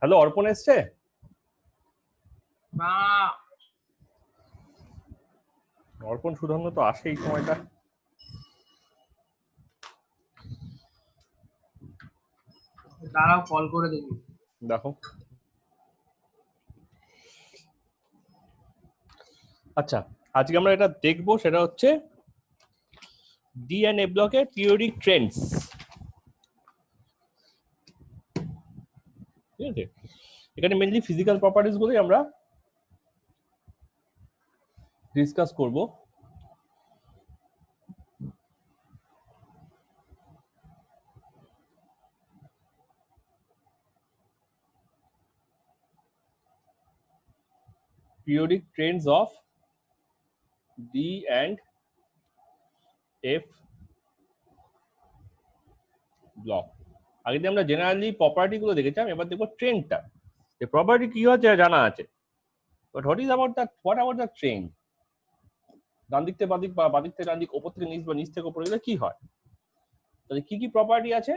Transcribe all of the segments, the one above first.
Hello, অর্পণ এসছে? বা অর্পণ সুধান্য তো আসে এই সময়টা। দাঁড়াও কল করে দেখি। দেখো, আচ্ছা, আজকে আমরা এটা দেখবো, সেটা হচ্ছে ডি এন্ড এ ব্লকের পিরিয়ডিক ট্রেন্ডস। ঠিক আছে, এখানে মেনলি ফিজিক্যাল প্রপার্টিজ গুলোই আমরা ডিসকাস করব। Periodic Trends of D and F block. আগে দিয়ে আমরা জেনারেলি প্রপার্টি গুলো দেখেছিলাম, এবার দেখবো ট্রেন্ডটা। যে প্রপার্টি কি হচ্ছে জানা আছে, but what about the trend? ডান দিক থেকে বাদিক বা বাদিক থেকে ডান দিক, ওপর থেকে নিচ বা নিচ থেকে উপরে গেলে কি হয়? তাহলে কি কি প্রপার্টি আছে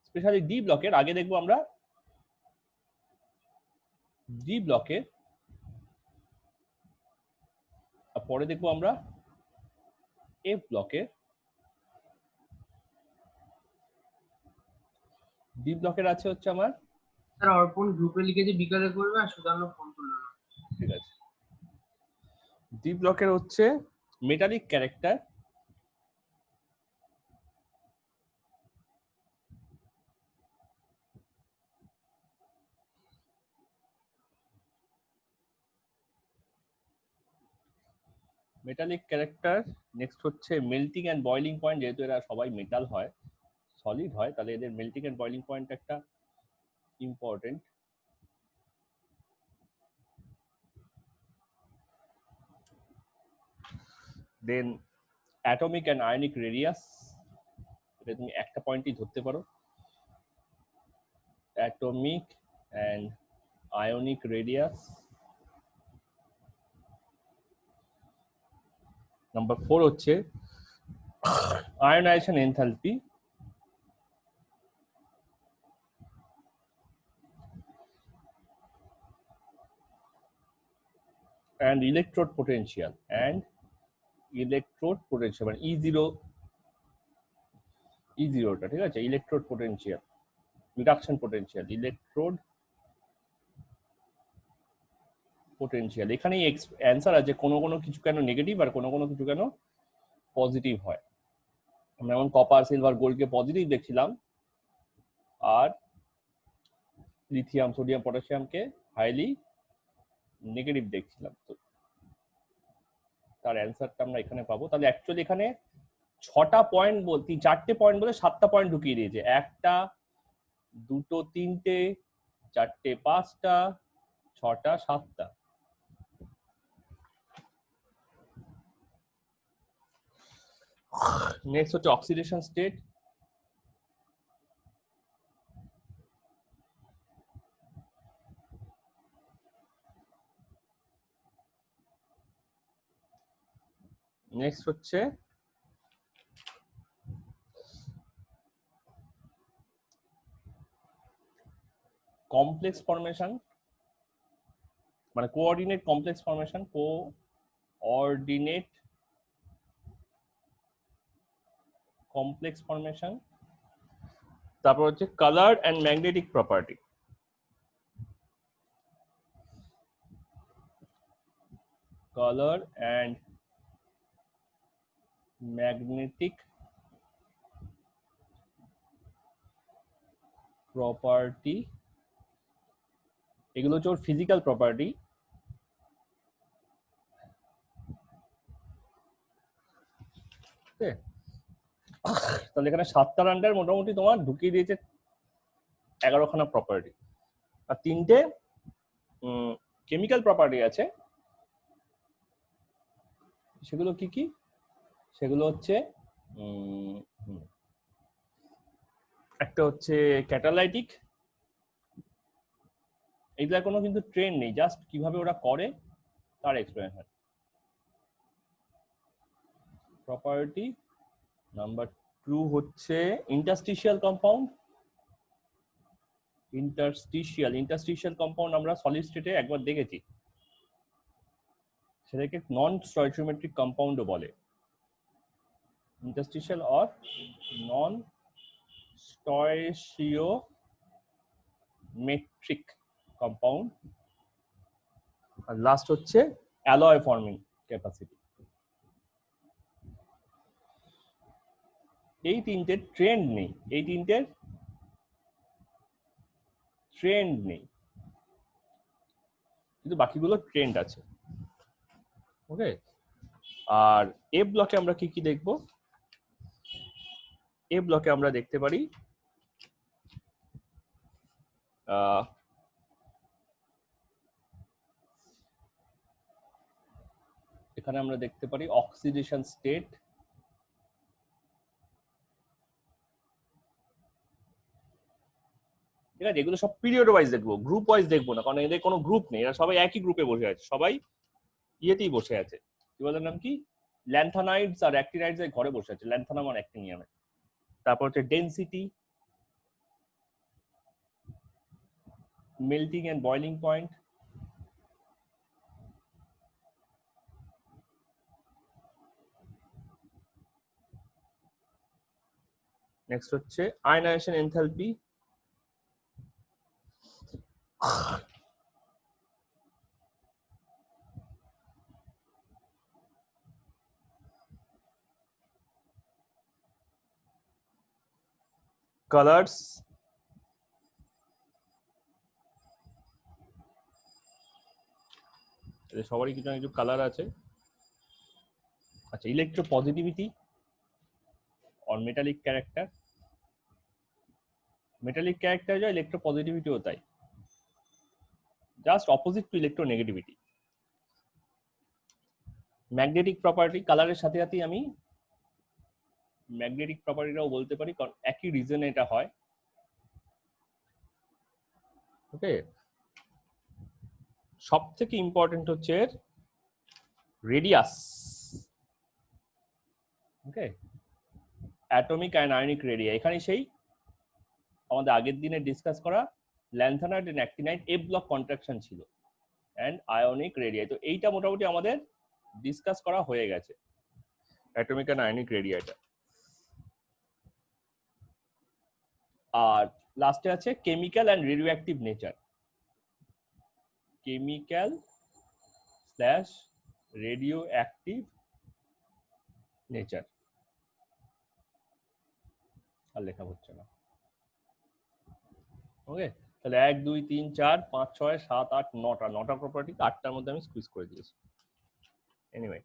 স্পেশালি ডি ব্লকের? আগে দেখবো আমরা ডি ব্লকের, আর পরে দেখবো আমরা এফ ব্লকের। ডি ব্লকের আছে হচ্ছে আমার, স্যার অর্পণ গ্রুপে লিখেছে বিকালে করবে আর সুধান্য ফোন করলো না। ঠিক আছে, ডি ব্লকের হচ্ছে metallic character, metallic character. Next হচ্ছে মেল্টিং অ্যান্ড বয়লিং পয়েন্ট, যেহেতু এরা সবাই মেটাল হয়, সলিড হয়, তাহলে এদের মেল্টিং অ্যান্ড বয়লিং পয়েন্ট একটা important. Then atomic and ionic radius, এটা তুমি একটা পয়েন্টই ধরতে পারো, atomic and ionic radius. Number 4 হচ্ছে ionization enthalpy, and electrode potential and electrode potential মানে E0টা, ঠিক আছে, electrode potential, reduction potential, electrode potential. এখানেই অ্যান্সার আছে কোনো কোনো কিছু কেন নেগেটিভ আর কোনো কোনো কিছু কেন পজিটিভ হয়। আমরা যেমন কপার সিলভার গোল্ডকে পজিটিভ দেখছিলাম, আর লিথিয়াম সোডিয়াম পটাশিয়ামকে হাইলি নেগেটিভ দেখছিলাম। তো তার অ্যান্সারটা আমরা এখানে পাবো। তাহলে অ্যাকচুয়ালি এখানে 6টা পয়েন্ট বলতে, 4টে পয়েন্ট বলে 7টা পয়েন্ট ঢুকিয়ে দিয়েছে। 1টা 2টো 3টে 4টে 5টা 6টা 7টা। নেক্সট হচ্ছে অক্সিডেশন স্টেট, নেক্সট হচ্ছে কমপ্লেক্স ফর্মেশন, মানে coordinate complex formation, coordinate complex formation. তারপর হচ্ছে colour and magnetic property, colour and magnetic property, এগুলো হচ্ছে ওর ফিজিক্যাল প্রপার্টি। তাহলে এখানে 7টার আন্ডার মোটামুটি তোমার ঢুকিয়ে দিয়েছে 11খানা প্রপার্টি। আর 3টে কেমিক্যাল প্রপার্টি আছে, সেগুলো কি কি? সেগুলো হচ্ছে একটা হচ্ছে ক্যাটালাইটিক, এইগুলা কোনো কিন্তু ট্রেন্ড নেই, জাস্ট কিভাবে ওরা করে তার এক্সপ্লেনেশন। প্রপার্টি নাম্বার 2 হচ্ছে ইন্টারস্টিশিয়াল কম্পাউন্ড, ইন্টারস্টিশিয়াল কম্পাউন্ড আমরা সলিড স্টেটে একবার দেখেছি, সেটাকে নন স্টয়চিওমেট্রিক কম্পাউন্ডও বলে। Interstitial or non stoichiometric compound. আর লাস্ট হচ্ছে অ্যালয় ফর্মিং ক্যাপাসিটি। এই তিনটে ট্রেন্ড নেই, কিন্তু বাকিগুলো ট্রেন্ড আছে। ওকে, আর এ ব্লকে আমরা কি কি দেখব? এ ব্লকে আমরা দেখতে পারি এখানে আমরা দেখতে পারি অক্সিডেশন স্টেট, ঠিক আছে? এগুলো সব পিরিয়ড ওয়াইজ দেখবো, গ্রুপ ওয়াইজ দেখবো না, কারণ এদের কোনো গ্রুপ নেই, এরা সবাই একই গ্রুপে বসে আছে, সবাই ইয়েতেই বসে আছে, কি বলে নাম কি, ল্যান্থানাইডস আর অ্যাক্টিনাইডস এর ঘরে বসে আছে, ল্যান্থানাম আর অ্যাক্টিনিয়ামে। তারপর হচ্ছে density, melting and boiling point, next হচ্ছে আয়নাইজেশন এনথালপি, কালার্স, সবারই কিছু না কিছু কালার আছে। আচ্ছা, ইলেকট্রো পজিটিভিটি और मेटालिक कैरेक्टर, मेटालिक कैरेक्टर जो इलेक्ट्रो पॉजिटिविटी होता है, just opposite to electronegativity. Magnetic property কালারের সাথে সাথে আমি ম্যাগনেটিক প্রপার্টিটাও বলতে পারি, কারণ একই রিজনে এটা হয়। ওকে, সবথেকে ইম্পর্টেন্ট হচ্ছে radius. Okay, atomic and ionic radii, এখানে সেই আমাদের আগের দিনে ডিসকাস করা ল্যান্থানাইড এন্ড অ্যাক্টিনাইড এ ব্লক কন্ট্রাকশন ছিল, অ্যান্ড আয়নিক রেডিয়া। তো এইটা মোটামুটি আমাদের ডিসকাস করা হয়ে গেছে, অ্যাটমিক অ্যান্ড আয়নিক রেডিয়াটা। আর লাস্টে আছে chemical and radioactive nature, chemical slash radioactive nature. আর লেখা হচ্ছে না। ওকে, তাহলে 1 2 3 4 5 6 7 8 9টা প্রপার্টি, 8টার মধ্যে আমি স্কুইজ করে দিয়েছি। এনিওয়ে,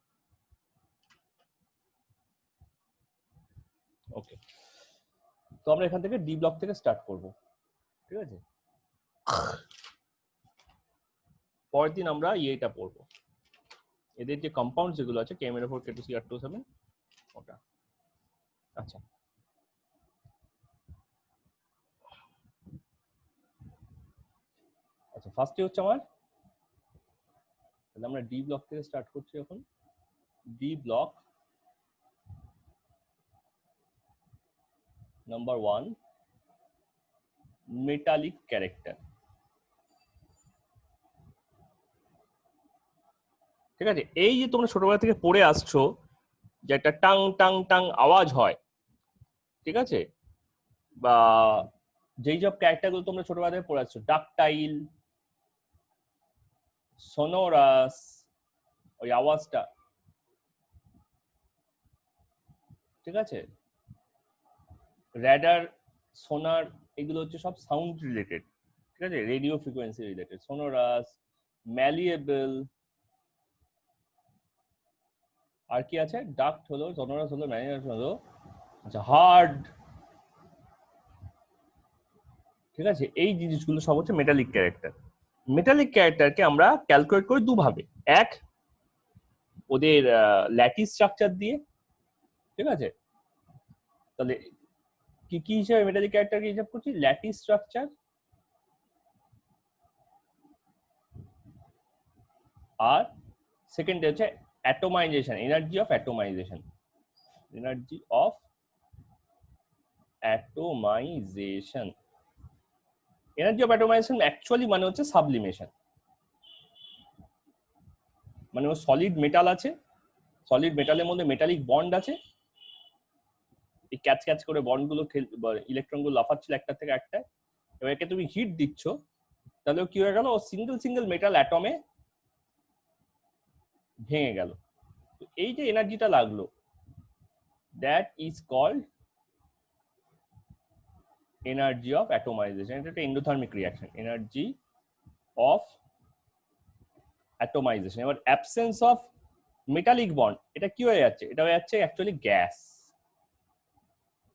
ওকে, তো আমরা এখান থেকে ডি ব্লক থেকে স্টার্ট করব, ঠিক আছে? পরের দিন আমরা এইটা পড়বো, এদের যে কম্পাউন্ড যেগুলো আছে KMnO4 K2CR27 ওটা। আচ্ছা, আচ্ছা, ফার্স্টে হচ্ছে আমার, তাহলে আমরা ডি ব্লক থেকে স্টার্ট করছি এখন। D block number 1, metallic character. ঠিক আছে, এই যে তোমরা ছোটবেলা থেকে পড়ে আসছো যে একটা টাং টাং টাং আওয়াজ হয়, ঠিক আছে, বা যেই সব ক্যারেক্টারগুলো তোমরা ছোটবেলা থেকে পড়ে আসছো, ডাকটাইল, সোনোরাস, ওই আওয়াজটা, ঠিক আছে, র্যাডার, সোনার, এগুলো হচ্ছে সব সাউন্ড রিলেটেড, ঠিক আছে, রেডিও ফ্রিকোয়েন্সি রিলেটেড। সোনোরাস, ম্যালিয়েবল, আর কি আছে, ডাক্ট হলো, সোনোরাস হলো, ম্যালিয়েবল হলো, হার্ড, ঠিক আছে। এই জিনিসগুলো সব হচ্ছে মেটালিক ক্যারেক্টার। মেটালিক ক্যারেক্টারকে আমরা ক্যালকুলেট করি দুভাবে, এক ওদের ল্যাটিস স্ট্রাকচার দিয়ে, ঠিক আছে, তাহলে কি কি হিসাবে মেটালিক ক্যারেক্টারকে হিসাব করছি, ল্যাটিস স্ট্রাকচার, আর সেকেন্ড হচ্ছে atomization, energy of atomization, energy of atomization. Energy of atomization actually মানে হচ্ছে সাবলিমেশন, মানে ও সলিড মেটাল আছে, সলিড মেটালের মধ্যে মেটালিক বন্ড আছে, এই ক্যাচ ক্যাচ করে বন্ড গুলো ইলেকট্রন গুলো লাফাচ্ছিল একটা থেকে একটা, এবার একে তুমি হিট দিচ্ছ, তাহলে কি হয়ে গেল, ও সিঙ্গেল সিঙ্গেল মেটাল অ্যাটমে ভেঙে গেল। তো এই যে এনার্জিটা লাগলো, that is called energy of atomization. এটা একটা endothermic reaction, energy of atomization. এবার অ্যাবসেন্স অফ মেটালিক বন্ড, এটা কি হয়ে যাচ্ছে, এটা হয়ে যাচ্ছে actually gas.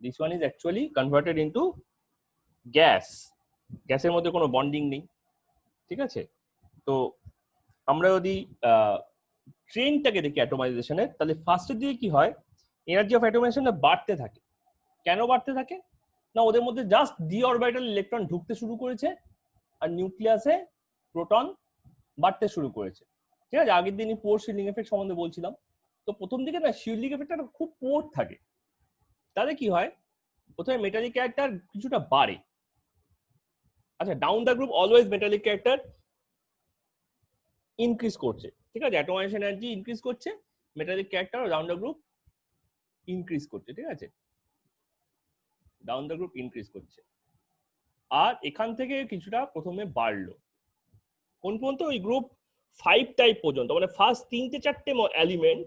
This one is actually converted into gas, গ্যাসের মধ্যে কোনো বন্ডিং নেই, ঠিক আছে। তো আমরা যদি ট্রেনটাকে দেখি অ্যাটোমাইজেশনের, তাহলে ফার্স্টের দিকে কি হয়, এনার্জি অফ অ্যাটোমাইজেশন বাড়তে থাকে। কেন বাড়তে থাকে না, ওদের মধ্যে জাস্ট ডি অরবিটাল ইলেকট্রন ঢুকতে শুরু করেছে আর নিউক্লিয়াসে প্রোটন বাড়তে শুরু করেছে, ঠিক আছে। আগের দিনই পোর শিল্ডিং এফেক্ট সম্বন্ধে বলছিলাম। তো প্রথম দিকে না শিল্ডিং এফেক্টটা খুব পোর থাকে, তাহলে কি হয়, প্রথমে মেটালিক ক্যারেক্টার কিছুটা বাড়ে। আচ্ছা, down the group always metallic character increase করছে, ঠিক আছে। অ্যাটোমাইজেশন এনার্জি ইনক্রিজ করছে, metallic character down the group increase করছে, ঠিক আছে, ডাউন দ্য গ্রুপ ইনক্রিজ করছে। আর এখান থেকে কিছুটা প্রথমে বাড়লো, কোন পর্যন্ত, ওই গ্রুপ 5 টাইপ পর্যন্ত, মানে ফার্স্ট 3-4টে এলিমেন্ট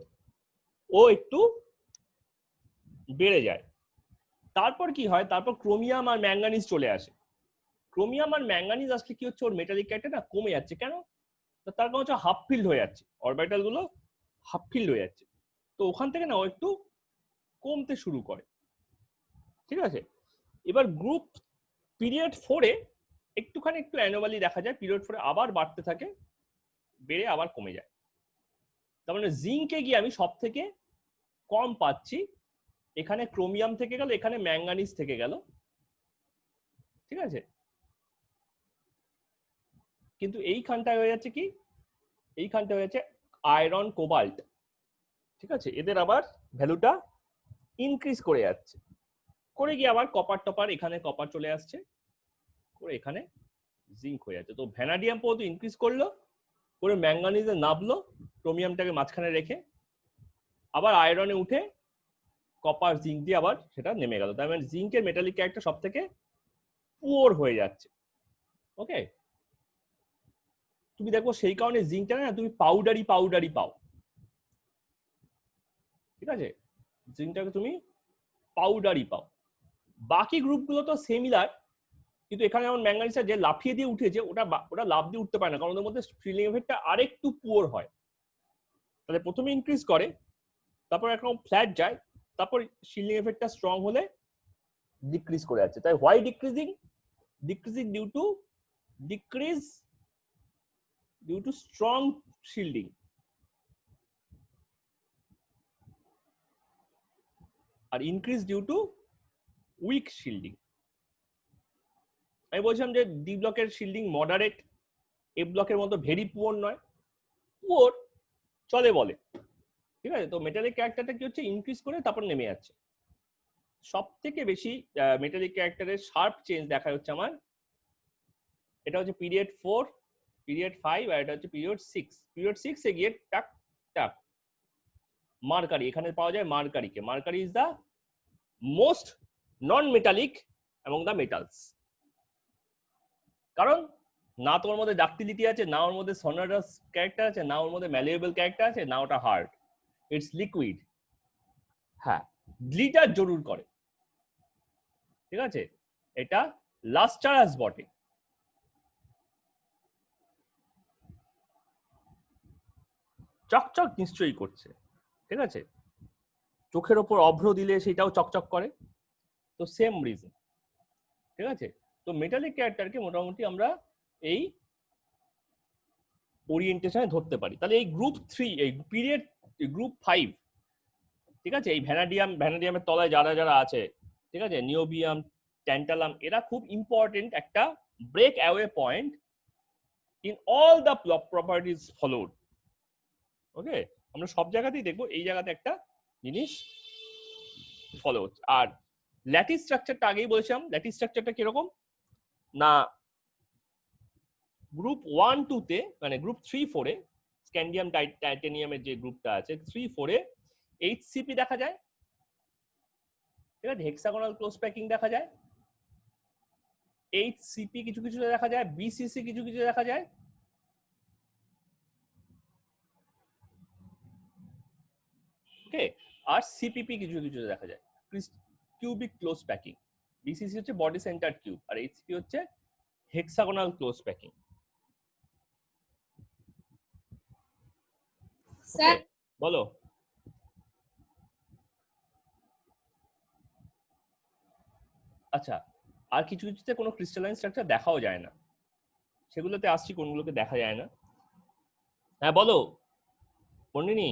ও একটু বেড়ে যায়। তারপর কি হয়, তারপর ক্রোমিয়াম আর ম্যাঙ্গানিজ চলে আসে। ক্রোমিয়াম আর ম্যাঙ্গানিজ আসলে কি হচ্ছে, ওর মেটালিক ক্যারেক্টার না কমে যাচ্ছে। কেন, তার কারণ হচ্ছে হাফ ফিল্ড হয়ে যাচ্ছে, অরবিটাল গুলো হাফ ফিল্ড হয়ে যাচ্ছে। তো ওখান থেকে না ও একটু কমতে শুরু করে, ঠিক আছে। এবার গ্রুপ পিরিয়ড 4-এ একটুখানি একটু অ্যানোমালি দেখা যায়, পিরিয়ড 4-এ আবার বাড়তে থাকে, বেড়ে আবার কমে যায়। তার মানে জিঙ্কে গিয়ে আমি সব থেকে কম পাচ্ছি, এখানে ক্রোমিয়াম থেকে গেল, এখানে ম্যাঙ্গানিজ থেকে গেল, ঠিক আছে। কিন্তু এইখানটায় হয়ে যাচ্ছে কি, এইখানটা হয়ে যাচ্ছে আয়রন কোবাল্ট, ঠিক আছে। এদের আবার ভ্যালুটা ইনক্রিজ করে যাচ্ছে, করে গিয়ে আবার কপার টপার, এখানে কপার চলে আসছে, করে এখানে জিঙ্ক হয়ে যাচ্ছে। তো ভ্যানাডিয়াম পর্যন্ত ইনক্রিজ করলো, করে ম্যাঙ্গানিজে নামলো, ক্রোমিয়ামটাকে মাঝখানে রেখে আবার আয়রনে উঠে কপার জিঙ্ক দিয়ে আবার সেটা নেমে গেল। তার মানে জিঙ্কের মেটালিক ক্যারেক্টার সব থেকে পুয়ার হয়ে যাচ্ছে, ওকে। তুমি দেখো সেই কারণে জিঙ্কটা না তুমি পাউডারি পাউডারি পাও, ঠিক আছে, জিঙ্কটাকে তুমি পাউডারি পাও। বাকি গ্রুপগুলো তো সিমিলার, কিন্তু এখানে যেমন ম্যাঙ্গানিজটা যে লাফিয়ে দিয়ে উঠেছে, ওটা লাফ দিয়ে উঠতে পারে না, কারণ ওদের মধ্যে শিল্ডিং এফেক্টটা আরেকটু পুয়ার হয়। তাহলে প্রথমে ইনক্রিজ করে, তারপর একরকম ফ্ল্যাট যায়, তারপর শিল্ডিং এফেক্টটা স্ট্রং হলে ডিক্রিজ করে যাচ্ছে। তাই why decreasing, decreasing due to strong shielding, আর increase due to weak shielding. আমি বলছিলাম যে ডি ব্লকের শিল্ডিং মডারেট, এ ব্লকের মতো ভেরি পুয়ার নয়, পুয়ার চলে বলে, ঠিক আছে। তো মেটালিক ক্যারেক্টারটা কি হচ্ছে, ইনক্রিজ করে তারপর নেমে যাচ্ছে। সব থেকে বেশি মেটালিক ক্যারেক্টারের শার্প চেঞ্জ দেখা যাচ্ছে আমার, এটা হচ্ছে পিরিয়ড 4, পিরিয়ড 5, আর এটা হচ্ছে পিরিয়ড 6। পিরিয়ড 6-এ গিয়ে টাক টাক মার্কারি, এখানে পাওয়া যায় মার্কারিকে। Mercury is the most non metallic among the metals, কারণ না তোমার মধ্যে ডাক্টিলিটি আছে, না ওর মধ্যে সনারাস ক্যারেক্টার আছে, না ওর মধ্যে ম্যালিয়েবল ক্যারেক্টার আছে, না ওটা হার্ড, ইটস লিকুইড। হ্যাঁ, গ্লিটার জরুর করে, ঠিক আছে, এটা লাস্টারাস বটে। চকচক নিশ্চয়ই করছে, ঠিক আছে, চোখের ওপর অভ্র দিলে সেটাও চকচক করে, তো সেম রিজন, ঠিক আছে। তো মেটালিক ক্যারেক্টারকে মোটামুটি আমরা এই ওরিয়েন্টেশনে ধরতে পারি। তাহলে এই গ্রুপ 3, এই পিরিয়ড গ্রুপ 5, ঠিক আছে, এই ভ্যানাডিয়ামের তলায় যারা যারা আছে, ঠিক আছে, নিওবিয়াম, ট্যান্টালাম, এরা খুব ইম্পর্টেন্ট একটা break away point in all the properties followed, okay. আমরা সব জায়গাতেই দেখবো এই জায়গাতে একটা জিনিস ফলো হচ্ছে। আর ল্যাটিস স্ট্রাকচারটা আগেই বলেছিলাম, ল্যাটিস স্ট্রাকচারটা কিরকম না, গ্রুপ 1-2 তে মানে গ্রুপ 3-4 এ স্ক্যান্ডিয়াম টাইটানিয়ামের যে গ্রুপটা আছে 3-4 এ এইচসিপি দেখা যায়, ঠিক আছে, হেক্সাগোনাল ক্লোজ প্যাকিং দেখা যায়, এইচসিপি কিছু কিছু দেখা যায়, বিসিসি কিছু কিছু দেখা যায়, ওকে, আর সিপিপি কিছু কিছু দেখা যায়, কিউবিক ক্লোজ প্যাকিং। বিসিসি হচ্ছে বডি সেন্টার কিউব আর এইচসিপি হচ্ছে হেক্সাগোনাল ক্লোজ প্যাকিং। ওকে, বলো। আচ্ছা, আর কিছু কিছুতে কোনো ক্রিস্টালাইন স্ট্রাকচার দেখাও যায় না, সেগুলোতে আসছি কোনগুলোকে দেখা যায় না। হ্যাঁ বলো বন্ডিনী।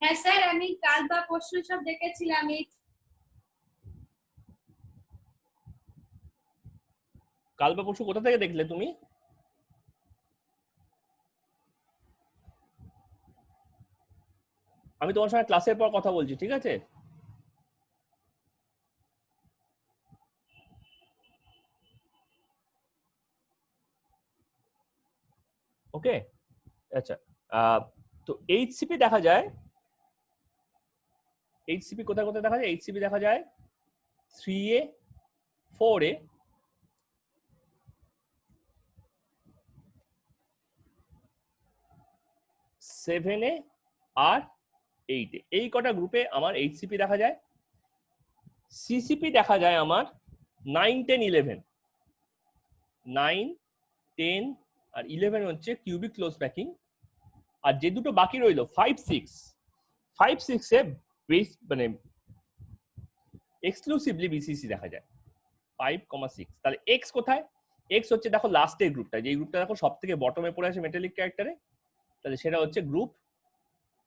হ্যাঁ স্যার, আমি কাল বা পরশু সব দেখেছিলাম। কাল বা পরশু কোথা থেকে দেখলে তুমি? আমি তোমার সঙ্গে ক্লাসের পর কথা বলছি, ঠিক আছে? ওকে, আচ্ছা, তো এইচসিপি দেখা যায়, এইচসিপি কোথায় কোথায় দেখা যায়? এইচসিপি দেখা যায় 3A, 4A, 7A আর 8A, এই কটা গ্রুপে আমার এইচসিপি দেখা যায়। সিসিপি দেখা যায় আমার 9, 10, 11, 9, 10 আর 11 হচ্ছে কিউবিক ক্লোজ প্যাকিং। আর যে দুটো বাকি রইলো 5, 6, 5, 6 এ বেস মানে এক্সক্লুসিভলি বিসিসি দেখা যায় 5,6। তাহলে এক্স কোথায়? এক্স হচ্ছে দেখো লাস্টের গ্রুপটা, যে গ্রুপটা দেখো সব থেকে বটমে পড়ে আছে মেটালিক ক্যারেক্টারে, তাহলে সেটা হচ্ছে গ্রুপ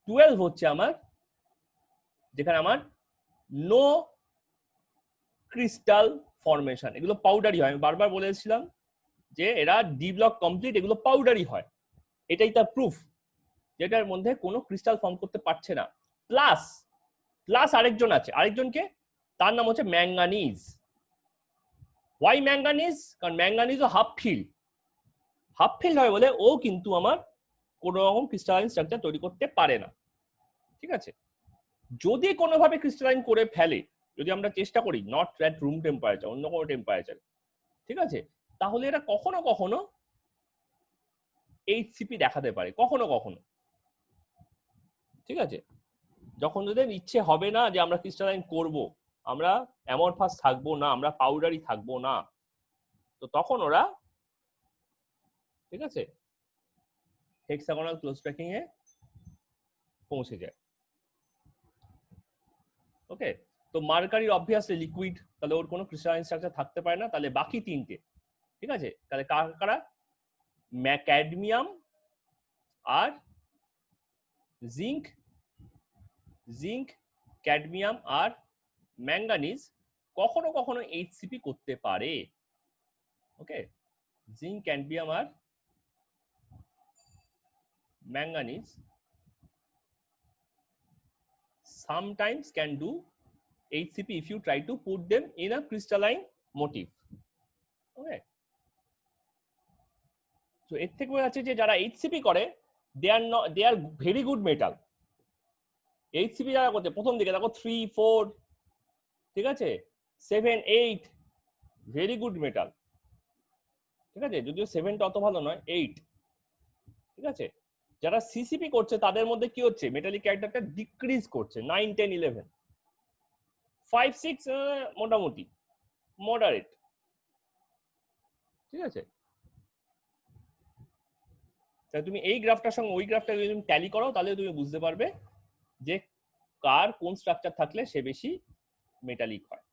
12 হচ্ছে আমার, যেখানে আমার নো ক্রিস্টাল ফরমেশন, এগুলো পাউডারি হয়। আমি বারবার বলেছিলাম যে এরা ডি ব্লক কমপ্লিট, এগুলো পাউডারি হয়, এটাই তার প্রুফ, যেটার মধ্যে কোনো ক্রিস্টাল ফর্ম করতে পারছে না। প্লাস প্লাস আরেকজন আছে, আরেকজনকে, তার নাম হচ্ছে ম্যাঙ্গানিজ। Why manganese? কারণ ম্যাঙ্গানিজও হাফ ফিল্ড, হাফ ফিল্ড হয় বলে ও কিন্তু আমার কোনো রকম ক্রিস্টালাইন স্ট্রাকচার তৈরি করতে পারে না, ঠিক আছে? যদি কোনোভাবে ক্রিস্টালাইন করে ফেলে, যদি আমরা চেষ্টা করি নট অ্যাট রুম টেম্পারেচার, অন্য কোনো টেম্পারেচার, ঠিক আছে, তাহলে এটা কখনো কখনো এইচসিপি দেখাতে পারে, কখনো কখনো, ঠিক আছে? যখন ওদের ইচ্ছে হবে না যে আমরা ক্রিস্টালাইন করব, আমরা অ্যামরফাস থাকবো না, আমরা পাউডারি থাকবো না, তো তখন ওরা, ঠিক আছে, হেক্সাগোনাল ক্লোজ প্যাকিং এ পৌঁছে যায়। ওকে, তো মার্কারির অবভিয়াসলি লিকুইড, তাহলে ওর কোনো ক্রিস্টালাইন স্ট্রাকচার থাকতে পারে না। তাহলে বাকি তিনটে, ঠিক আছে, তাহলে কারা? ক্যাডমিয়াম আর জিঙ্ক, জিঙ্ক, ক্যাডমিয়াম আর ম্যাঙ্গানিজ কখনো কখনো এইচসিপি করতে পারে। ওকে, জিঙ্ক, ক্যাডমিয়াম আর manganese sometimes can do HCP if you try to put them in a crystalline motif. Okay, so এর থেকে বোঝা যাচ্ছে যে যারা HCP করে they are very good metal. HCP যারা করতে প্রথম দিকে দেখো 3, 4, ঠিক আছে, 7, 8 ভেরি গুড মেটাল, ঠিক আছে, যদিও 7টা অত ভালো নয়, 8, ঠিক আছে। যারা সিসিপি করছে তাদের মধ্যে কি হচ্ছে, মেটালিক ক্যারেক্টারটা ডিক্রিজ করছে, 9, 10, 11, 5, 6 মোটামুটি মডারেট, ঠিক আছে। তাহলে তুমি এই গ্রাফটার সঙ্গে ওই গ্রাফটা যদি তুমি ট্যালি করো, তাহলে তুমি বুঝতে পারবে যে কার কোন স্ট্রাকচার থাকলে সে বেশি মেটালিক হয়।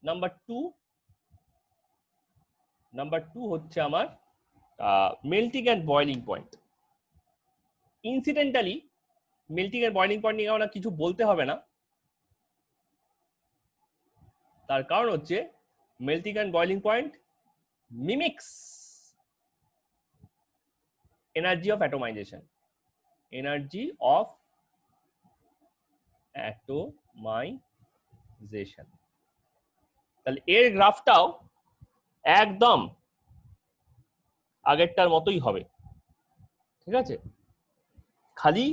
নাম্বার টু হচ্ছে আমার melting and boiling point. Incidentally melting and boiling point নিয়ে আমরা কিছু বলতে হবে না, তার কারণ হচ্ছে melting and boiling point mimics energy of atomization, energy of atomization. তাহলে এর গ্রাফটাও একদম আগেরটার মতোই হবে, ঠিক আছে? খালি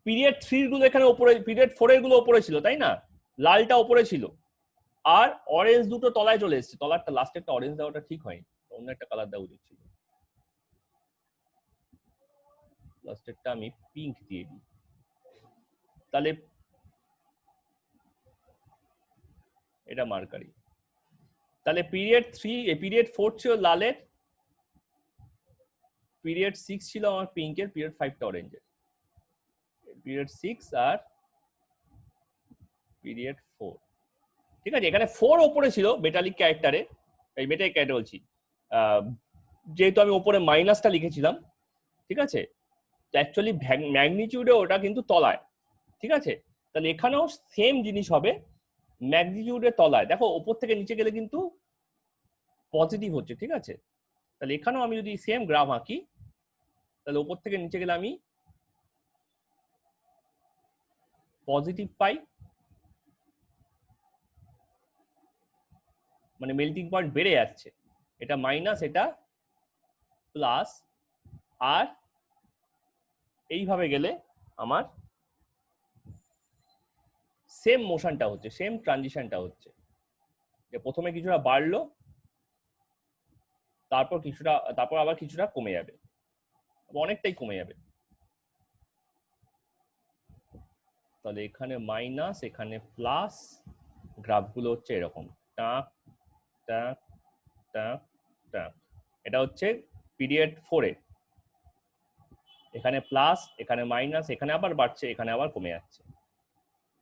পিরিয়ড 3 গুলো এখানে উপরে, পিরিয়ড 4 এর গুলো উপরে ছিল, তাই না? লালটা উপরে ছিল, আর অরেঞ্জ দুটো তলায় চলে এসেছে। তলারটা লাস্টেরটা অরেঞ্জ দেওয়াটা ঠিক হয়নি, অন্য একটা কালার দেওয়া উচিত ছিল। লাস্টেরটা আমি পিঙ্ক দিয়ে দিই, তাহলে এটা মার্কারি। তাহলে পিরিয়ড 3 পিরিয়ড 4 ছিল লালের, পিরিয়ড 6 ছিল আমার পিঙ্কের, পিরিয়ড 5টা অরেঞ্জের। পিরিয়ড 6 আর পিরিয়ড 4, ঠিক আছে? এখানে 4 ওপরে ছিল মেটালিক ক্যারেক্টারে, এই মেটালিক ক্যারেক্টার বলছি, যেহেতু আমি ওপরে মাইনাসটা লিখেছিলাম, ঠিক আছে? অ্যাকচুয়ালি ম্যাগনিটিউডে ওটা কিন্তু তলায়, ঠিক আছে? তাহলে এখানেও সেম জিনিস হবে, ম্যাগনিটিউডের তলায়। দেখো ওপর থেকে নিচে গেলে কিন্তু পজিটিভ হচ্ছে, ঠিক আছে? তাহলে এখানেও আমি যদি সেম গ্রাফ আঁকি, তাহলে ওপর থেকে নিচে গেলে আমি পজিটিভ পাই, মানে মেল্টিং পয়েন্ট বেড়ে যাচ্ছে, এটা মাইনাস এটা প্লাস, আর এইভাবে গেলে আমার সেম মোশনটা হচ্ছে, সেম ট্রানজিশনটা হচ্ছে, যে প্রথমে কিছুটা বাড়লো, তারপর আবার কিছুটা কমে যাবে, অনেকটাই কমে যাবে। তাহলে এখানে মাইনাস, এখানে প্লাস, গ্রাফগুলো হচ্ছে এরকম টাক টাক টাক টাক। এটা হচ্ছে পিরিয়ড 4 এ, এখানে প্লাস, এখানে মাইনাস, এখানে আবার বাড়ছে, এখানে আবার কমে যাচ্ছে।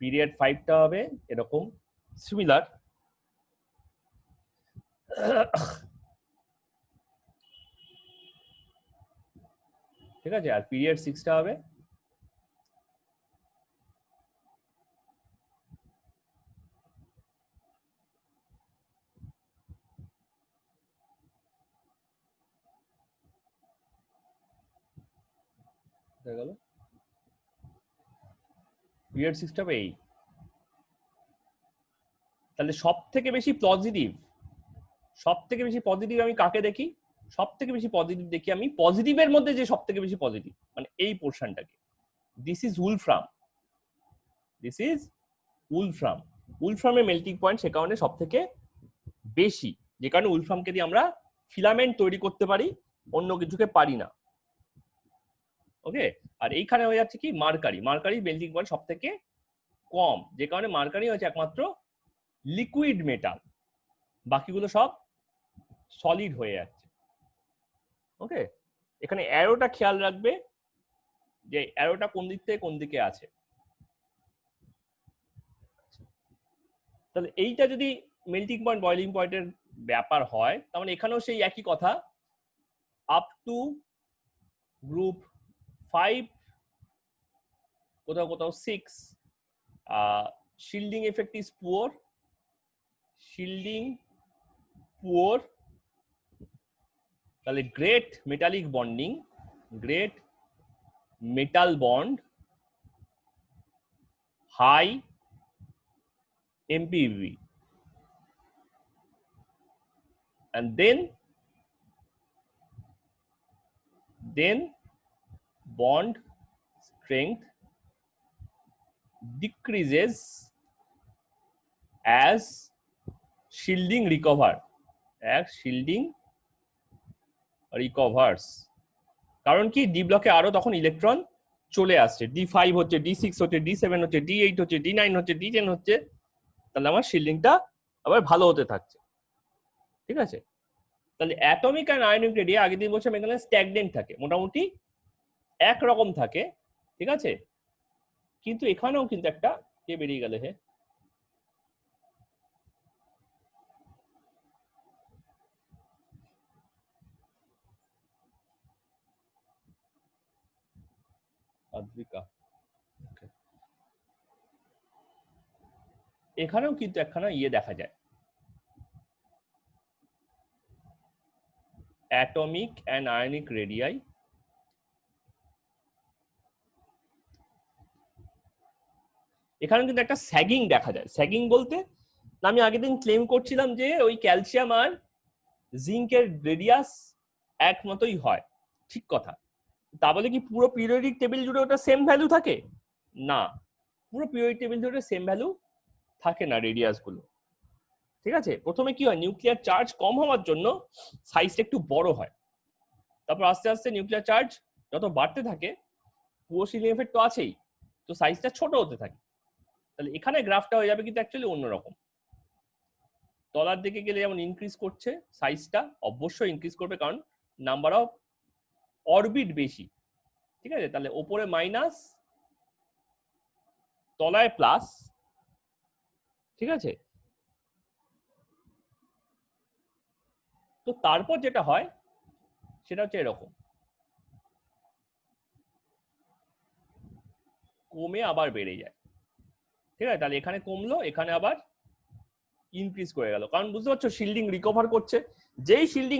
পিরিয়ড 5টা হবে এরকম সিমিলার, ঠিক আছে? আর পিরিয়ড 6টা হবে গেল, পিরিয়ড 6টা হবে এই। তাহলে সব থেকে বেশি পজিটিভ আমি কাকে দেখি? সব থেকে বেশি পজিটিভ দেখি আমি পজিটিভের মধ্যে, যে সব থেকে বেশি পজিটিভ মানে এই পোর্শনটাকে, this is wolfram, this is wolfram. উলফ্রামের মেল্টিং পয়েন্ট সে কারণে সব থেকে বেশি, যে কারণে উলফ্রামকে দিয়ে আমরা ফিলামেন্ট তৈরি করতে পারি, অন্য কিছুকে পারি না। ওকে, আর এইখানে হয়ে যাচ্ছে কি মার্কারি মেল্টিং পয়েন্ট সব থেকে কম, যে কারণে মার্কারি হচ্ছে একমাত্র লিকুইড মেটাল, বাকিগুলো সব সলিড হয়ে যাচ্ছে। ওকে, এখানে অ্যারোটা খেয়াল রাখবে যে অ্যারোটা কোন দিক থেকে কোন দিকে আছে। তাহলে এইটা যদি মেল্টিং পয়েন্ট বয়লিং পয়েন্টের ব্যাপার হয়, তার মানে এখানেও সেই একই কথা, আপ টু গ্রুপ 5, কোথাও কোথাও 6, shielding effect is poor, shielding poor. তাহলে great metallic bonding, great metal bond, high MPV, and then bond strength decreases as shielding recovers, কারণ কি ডি ব্লকে আরো তখন ইলেকট্রন চলে আসছে, D5 হচ্ছে, D6 হচ্ছে, D7 হচ্ছে, D8 হচ্ছে, D9 হচ্ছে, D10 হচ্ছে, তাহলে আমার শিল্ডিংটা আবার ভালো হতে থাকছে, ঠিক আছে? তাহলে অ্যাটমিক অ্যান্ড আয়নিক রেডিয়াই আগের দিন বলছিলাম এখানে স্ট্যাগনেন্ট থাকে, মোটামুটি একরকম থাকে, ঠিক আছে? কিন্তু এখানেও কিন্তু একটা কে বেরিয়ে গেলে, হে আদ্রিকা, এখানেও কিন্তু একখানা দেখা যায়, অ্যাটমিক অ্যান্ড আয়নিক রেডিয়াই। এখানে কিন্তু একটা স্যাগিং দেখা যায়। স্যাগিং বলতে আমি আগের দিন ক্লেম করছিলাম যে ওই ক্যালসিয়াম আর জিঙ্কের রেডিয়াস এক মতোই হয়, ঠিক কথা। তা বলে কি পুরো পিরিয়ডিক টেবিল জুড়ে ওটা সেম ভ্যালু থাকে? না, পুরো পিরিয়ডিক টেবিল জুড়ে সেম ভ্যালু থাকে না রেডিয়াস গুলো। ঠিক আছে, প্রথমে কি হয়, নিউক্লিয়ার চার্জ কম হওয়ার জন্য সাইজটা একটু বড় হয়, তারপর আস্তে আস্তে নিউক্লিয়ার চার্জ যত বাড়তে থাকে, পুরো এফেক্ট তো আছেই, তো সাইজটা ছোট হতে থাকে। তাহলে এখানে গ্রাফটা হয়ে যাবে কিন্তু অ্যাকচুয়ালি অন্যরকম। তলার দিকে গেলে যেমন ইনক্রিজ করছে সাইজটা, অবশ্যই ইনক্রিজ করবে, কারণ নাম্বার অফ অরবিট বেশি। ঠিক আছে, তাহলে ওপরে মাইনাস, তলায় প্লাস। ঠিক আছে, তো তারপর যেটা হয় সেটা হচ্ছে এরকম, কমে আবার বেড়ে যায়। ঠিক আছে, তাহলে এখানে কমলো, এখানে আবার ইনক্রিজ করে গেল, কারণ বুঝতে পারছো শিল্ডিং রিকভার করছে। যেই শিল্ডিং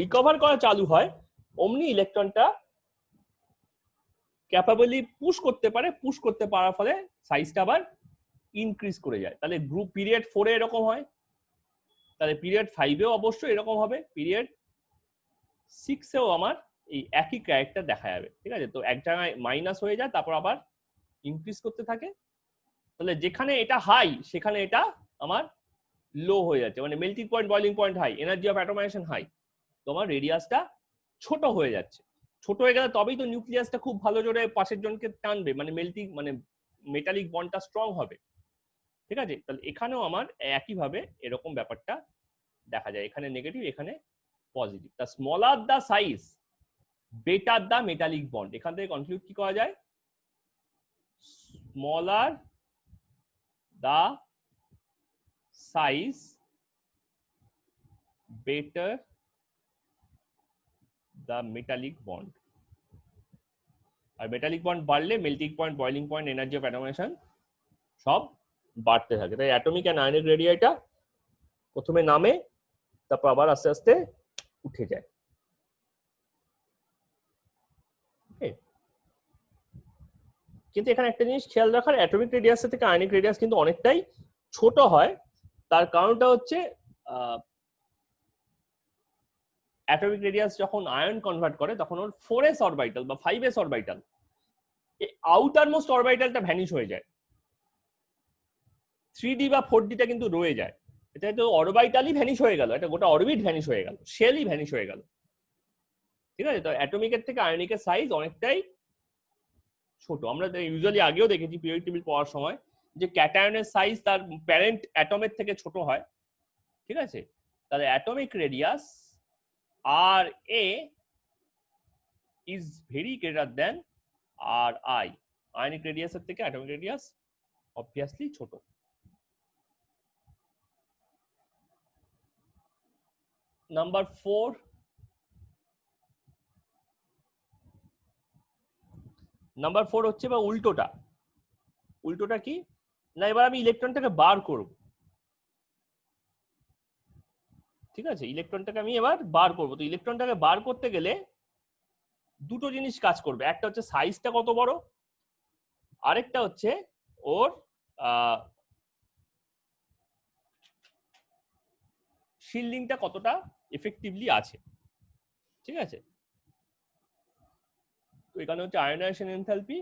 রিকভার করা চালু হয়, অমনি ইলেকট্রনটা ক্যাপাবলি পুশ করতে পারে, পুশ করতে পারার ফলে সাইজটা আবার ইনক্রিজ করে যায়। তাহলে গ্রুপ পিরিয়ড 4-এ এরকম হয়, তাহলে পিরিয়ড 5-এও অবশ্যই এরকম হবে, পিরিয়ড 6-এও আমার এই একই ক্যারেক্টার দেখা যাবে। ঠিক আছে, তো এক জায়গায় মাইনাস হয়ে যায়, তারপর আবার ইনক্রিজ করতে থাকে। তাহলে যেখানে এটা হাই সেখানে এটা আমার লো হয়ে যাচ্ছে, মানে melting point boiling point high, energy of atomization high, তোমার রেডিয়াসটা ছোট হয়ে যাচ্ছে। ছোট হয়ে গেলে তবেই তো নিউক্লিয়াসটা খুব ভালো জোরে পাশের জনকে টানবে, মানে মেল্টিং, মানে মেটালিক বন্ডটা স্ট্রং হবে। ঠিক আছে, তাহলে এখানেও আমার একইভাবে এরকম ব্যাপারটা দেখা যায়, এখানে নেগেটিভ, এখানে পজিটিভ। তা smaller the size, better the metallic bond, এখান থেকে কনক্লুড কি করা যায়, smaller the size better the metallic bond. আর মেটালিক বন্ড বাড়লে melting point, boiling point, energy of atomization সব বাড়তে থাকে। তাই অ্যাটমিক অ্যান্ড আয়নিক রেডিয়াটা প্রথমে নামে, তারপর আবার আস্তে আস্তে উঠে যায়। কিন্তু এখানে একটা জিনিস খেয়াল রাখার, অ্যাটমিক রেডিয়াস থেকে আয়নিক রেডিয়াস কিন্তু অনেকটাই ছোট হয়। তার কারণটা হচ্ছে অ্যাটমিক রেডিয়াস যখন আয়ন কনভার্ট করে তখন ওর 4s অরবিটাল বা 5s অরবিটাল, এই আউটার মোস্ট অরবিটালটা ভ্যানিশ হয়ে যায়, 3D বা 4Dটা কিন্তু রয়ে যায়। এটা তো অরবিটালই ভ্যানিশ হয়ে গেল, এটা গোটা অরবিট ভ্যানিশ হয়ে গেল, শেলই ভ্যানিশ হয়ে গেল। ঠিক আছে, তো অ্যাটমিকের থেকে আয়নিকের সাইজ অনেকটাই ছোট। আমরা ইউজুয়ালি আগেও দেখেছি পিরিয়ডিক টেবিল পড়ার সময় যে ক্যাটায়নের সাইজ তার প্যারেন্ট অ্যাটমের থেকে ছোট হয়। ঠিক আছে, তাহলে atomic radius R A is very greater than R I, ionic রেডিয়াসের থেকে অ্যাটমিক রেডিয়াস অবভিয়াসলি ছোট। নাম্বার 4, নাম্বার 4 হচ্ছে বা উল্টোটা। উল্টোটা কি না, এবার আমি ইলেকট্রনটাকে বার করব। ঠিক আছে, ইলেকট্রনটাকে আমি এবার বার করব। তো ইলেকট্রনটাকে বার করতে গেলে দুটো জিনিস কাজ করবে, একটা হচ্ছে সাইজটা কত বড়, আরেকটা হচ্ছে ওর শিল্ডিংটা কতটা এফেক্টিভলি আছে। ঠিক আছে, তো এখানে হচ্ছে আয়নাইজেশন এনথালপি,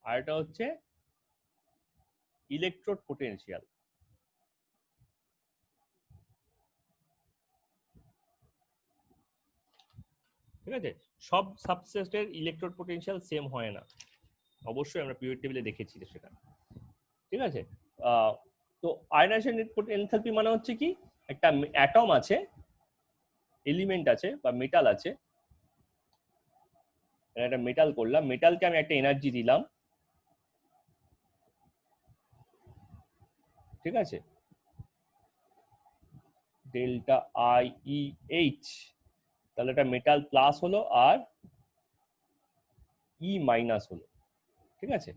আর এটা হচ্ছে ইলেকট্রোড পোটেনশিয়াল। ঠিক আছে, সব সাবস্টেটের ইলেকট্রোড পোটেনশিয়াল সেম হয় না, অবশ্যই আমরা পিরিয়ড টেবিলে দেখেছি সেটা। ঠিক আছে, তো আয়নাইজেশন এনথালপি মানে হচ্ছে কি, একটা অ্যাটম আছে, এলিমেন্ট আছে বা মেটাল আছে, একটা মেটাল করলাম, মেটালকে আমি একটা এনার্জি দিলাম। ঠিক আছে, ডেল্টা আই ই এইচ, তাহলে এটা মেটাল প্লাস হলো আর ই মাইনাস হলো। ঠিক আছে,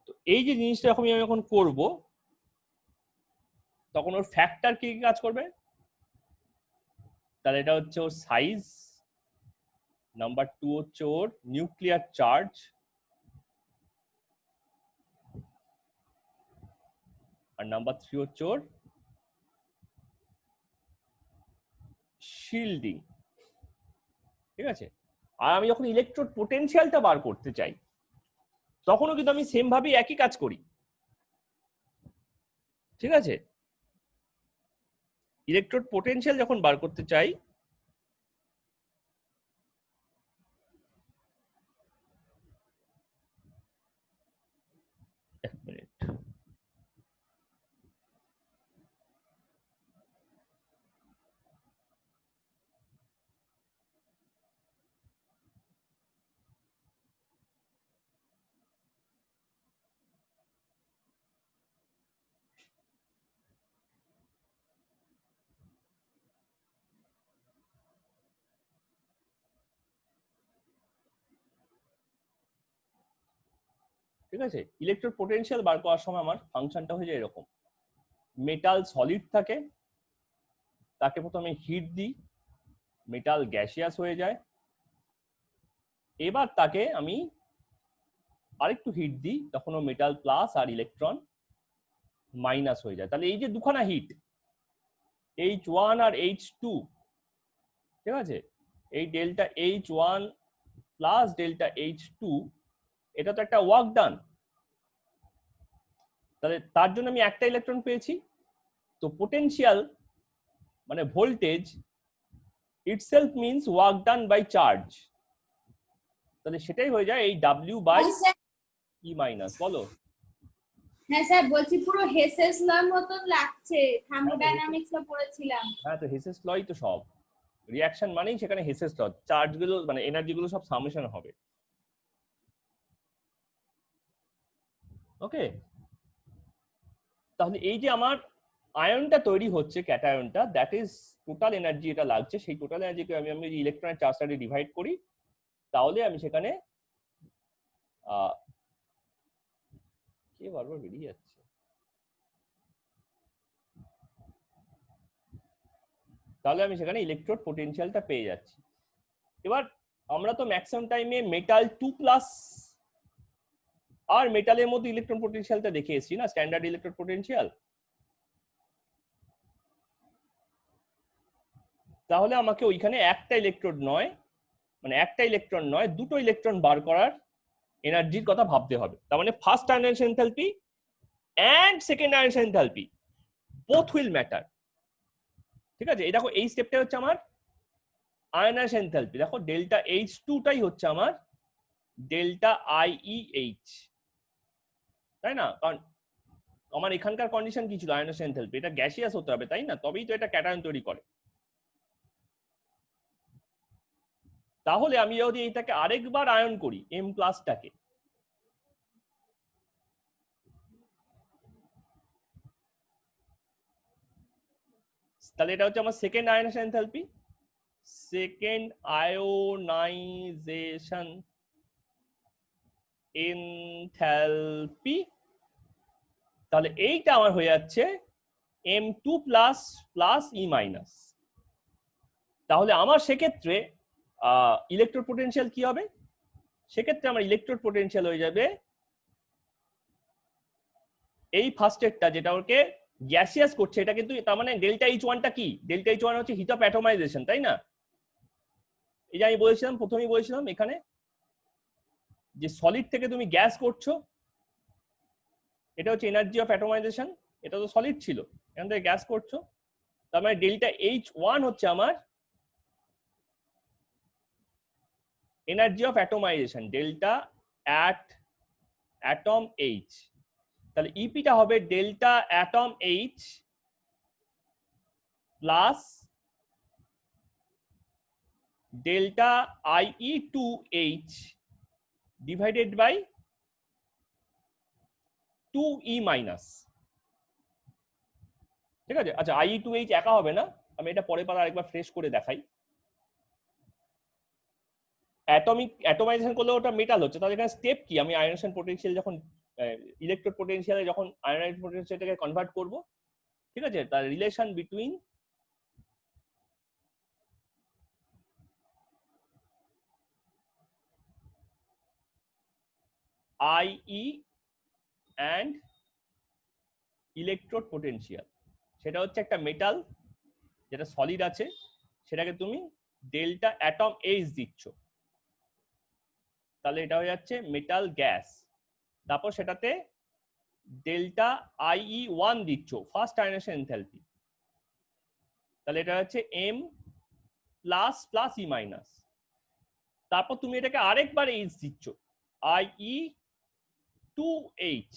তো এই যে জিনিসটা আমি যখন করব তখন ওর ফ্যাক্টর কি কাজ করবে, তাহলে এটা হচ্ছে ওর সাইজ, নাম্বার 2 হচ্ছে ওর নিউক্লিয়ার চার্জ, আর নাম্বার 3 হচ্ছে ওর শিল্ডিং। ঠিক আছে, আর আমি যখন ইলেকট্রোড পোটেনশিয়ালটা বার করতে চাই তখনও কিন্তু আমি সেম ভাবে একই কাজ করি। ঠিক আছে, ইলেকট্রোড পোটেনশিয়াল যখন বার করতে চাই এক মিনিট, ঠিক আছে, ইলেকট্রোড পোটেনশিয়াল বার করার সময় আমার ফাংশনটা হয়ে যায় এরকম। মেটাল সলিড থাকে, তাকে প্রথমে হিট দিই, মেটাল গ্যাসিয়াস হয়ে যায়, এবার তাকে আমি আরেকটু হিট দিই, তখন মেটাল প্লাস আর ইলেকট্রন মাইনাস হয়ে যায়। তাহলে এই যে দুখানা হিট H1 আর H2, ঠিক আছে, এই delta H1 plus delta H2, এটা তো একটা ওয়ার্ক ডান। তাহলে তার জন্য আমি একটা ইলেকট্রন পেয়েছি। তো পোটেনশিয়াল মানে voltage itself means work done by charge, তাহলে সেটাই হয়ে যায় এই W বাই E মাইনাস। বলো। হ্যাঁ স্যার, বলছি পুরো হেসেস লর মতন লাগছে, থার্মোডাইনামিক্স এ পড়েছিলাম। হ্যাঁ, তো হেসেস লই তো সব রিঅ্যাকশন মানেই সেখানে হেসেস ল, চার্জ গুলো মানে এনার্জি গুলো সব সামেশন হবে। ওকে, তাহলে এই যে আমার আয়নটা তৈরি হচ্ছে ক্যাটায়নটা, দ্যাট ইজ টোটাল এনার্জি এটা লাগছে, সেই টোটাল এনার্জিকে আমি ইলেকট্রনের চার্জটাকে ডিভাইড করি, তাহলে আমি সেখানে কে বারবার বেরিয়ে যাচ্ছে, তাহলে আমি সেখানে ইলেকট্রোড পোটেনশিয়ালটা পেয়ে যাচ্ছি। এবার আমরা তো ম্যাক্সিমাম টাইমে মেটাল 2+ আর মেটালের মধ্যে ইলেকট্রন পোটেনশিয়ালটা দেখে এসেছি না, স্ট্যান্ডার্ড ইলেকট্রন পোটেনশিয়াল। তাহলে আমাকে ওইখানে একটা ইলেকট্রোড নয়, মানে একটা ইলেকট্রন নয়, দুটো ইলেকট্রন বার করার এনার্জির কথা ভাবতে হবে। তার মানে first ionization enthalpy and second ionization enthalpy both will matter. ঠিক আছে, এই দেখো এই স্টেপটা হচ্ছে আমার আয়নাইজেশন এনথালপি। দেখো ডেল্টা H2 টাই হচ্ছে আমার ডেল্টা IEH, তাই না? কারণ আমার এখানকার কন্ডিশন কি ছিল, আয়নাইজেশন এনথালপি, এটা গ্যাসিয়াস হতে হবে, তাই না? তবেই তো এটা ক্যাটায়ন তৈরি করে। তাহলে আমি যদি এইটাকে আরেকবার আয়ন করি M+টাকে, তাহলে এটা হচ্ছে আমার second ionization enthalpy, second ionization enthalpy. তাহলে এইটা আমার হয়ে যাচ্ছে M2+ প্লাস E মাইনাস। তাহলে আমার সেক্ষেত্রে ইলেকট্রোড পোটেনশিয়াল কি হবে? সেক্ষেত্রে আমার ইলেকট্রোড পোটেনশিয়াল হয়ে যাবে এই ফার্স্টেরটা, যেটা ওকে গ্যাসিয়াস করছে, এটা কিন্তু তার মানে ডেল্টা H1টা কি, ডেল্টা H1 হচ্ছে হিট অফ অ্যাটমাইজেশন, তাই না? এই যে আমি বলেছিলাম, প্রথমেই বলেছিলাম এখানে যে সলিড থেকে তুমি গ্যাস করছো, এটা হচ্ছে এনার্জি অফ অ্যাটমাইজেশন, এটা তো সলিড ছিল, এখান থেকে গ্যাস করছো, তার মানে ডেল্টা H1 হচ্ছে আমার energy of atomization, delta atom H। তাহলে ইপিটা হবে delta atom H plus delta IE2H divided by 2E minus. ঠিক আছে, আচ্ছা IE2H একা হবে না, আমি এটা পরে পারা আরেকবার ফ্রেশ করে দেখাই। অ্যাটমাইজেশন করলে ওটা মেটাল হচ্ছে, তাহলে এখানে স্টেপ কি, আমি আয়নাইজেশন পোটেনশিয়াল যখন ইলেকট্রোড পোটেনশিয়ালে যখন আয়নাইজেশন পোটেনশিয়ালটাকে কনভার্ট করব, ঠিক আছে, তার relation between IE and electrode potential. সেটা হচ্ছে একটা মেটাল যেটা সলিড আছে, সেটাকে তুমি ডেল্টা অ্যাটম এইচ দিচ্ছ, তাহলে এটা হয়ে যাচ্ছে মেটাল গ্যাস। তারপর সেটাতে ডেল্টা IE1 দিচ্ছ, ফার্স্ট আয়নেশন এনথালপি, তাহলে এটা হচ্ছে M plus plus E minus. তারপর তুমি এটাকে আরেকবার এইচ দিচ্ছ, IE2H,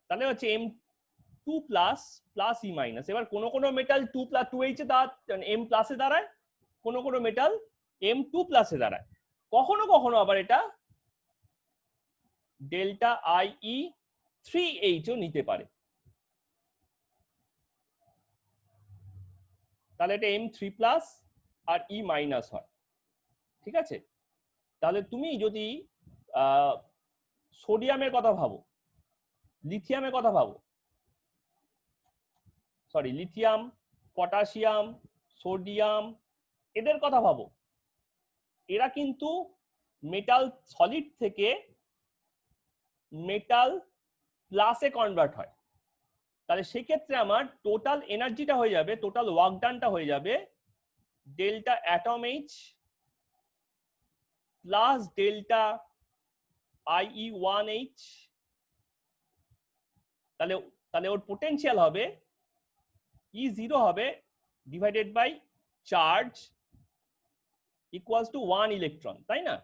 তাহলে হচ্ছে M2 plus plus E minus. এবার কোনো কোনো মেটাল 2H M প্লাসে দাঁড়ায়, কোনো কোনো মেটাল M2 প্লাসে দাঁড়ায়, কখনো কখনো আবার এটা ডেল্টা IE3H ও নিতে পারে, তাহলে এটা M3 প্লাস আর ই মাইনাস হয়। ঠিক আছে, তাহলে তুমি যদি সোডিয়ামের কথা ভাবো, লিথিয়ামের কথা ভাবো, সরি লিথিয়াম, পটাশিয়াম, সোডিয়াম, এদের কথা ভাবো, এরা কিন্তু মেটাল সলিড থেকে মেটাল প্লাসে কনভার্ট হয়। তাহলে সেক্ষেত্রে আমার টোটাল এনার্জিটা হয়ে যাবে, টোটাল ওয়ার্ক ডানটা হয়ে যাবে delta atom H plus delta IE1H। তাহলে তাহলে ওর পোটেনশিয়াল হবে E0 হবে divided by charge equals to 1 electron, তাই না?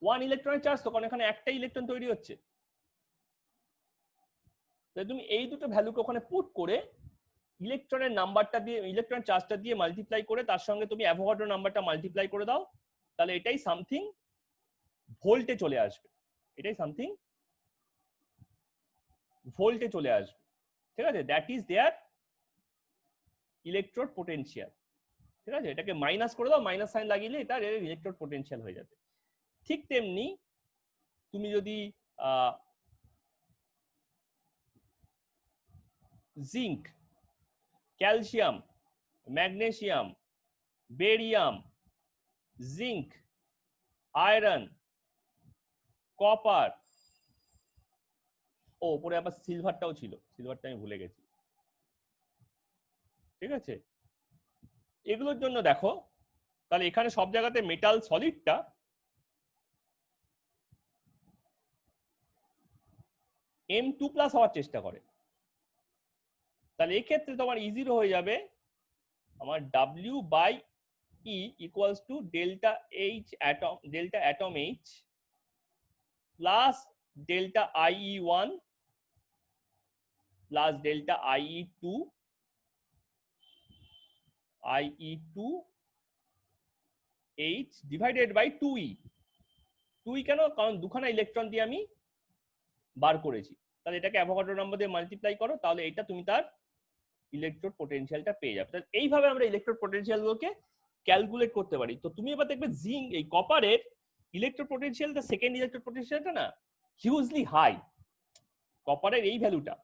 1 ইলেকট্রনের চার্জ, তখন এখানে একটা ইলেকট্রন তৈরি হচ্ছে। তাহলে তুমি এই দুটো ভ্যালুকে ওখানে পুট করে ইলেকট্রনের নাম্বারটা দিয়ে, ইলেকট্রন চার্জটা দিয়ে মাল্টিপ্লাই করে তার সঙ্গে তুমি অ্যাভোগাড্রো নাম্বারটা মাল্টিপ্লাই করে দাও, তাহলে এটাই সামথিং ভোল্টে চলে আসবে, এটাই সামথিং ভোল্টে চলে আসবে। ঠিক আছে, that is their electrode potential. ঠিক আছে, এটাকে মাইনাস করে দাও, মাইনাস সাইন লাগিয়ে এটা ইলেকট্রোড পোটেনশিয়াল হয়ে যাবে। ঠিক তেমনি তুমি যদি zinc, calcium, magnesium, barium, zinc, iron, copper, ও উপরে আবার সিলভারটাও ছিল, সিলভারটা আমি ভুলে গেছি। ঠিক আছে, এগুলোর জন্য দেখো, তাহলে এখানে সব জায়গাতে মেটাল সলিডটা M2 প্লাস হওয়ার চেষ্টা করে, তাহলে এক্ষেত্রে তোমার E0 হয়ে যাবে আমার W/E equals to delta atom H plus delta IE1 plus delta IE2H divided by 2E। 2E কেন? কারণ দুখানা ইলেকট্রন দিয়ে আমি বার করেছি, তাহলে এটাকে অ্যাভোগাড্রো নাম্বার দিয়ে মাল্টিপ্লাই করো, তাহলে এটা তুমি তার ইলেকট্রোড পোটেনশিয়ালটা পেয়ে যাবে। তাহলে এইভাবে আমরা ইলেকট্রোড পোটেনশিয়ালগুলোকে ক্যালকুলেট করতে পারি। তো তুমি এবার দেখবে জিঙ্ক, এই কপারের ইলেকট্রোড পোটেনশিয়ালটা, সেকেন্ড ইলেকট্রোড পোটেনশিয়ালটা না হিউজলি হাই। কপারের এই ভ্যালুটা,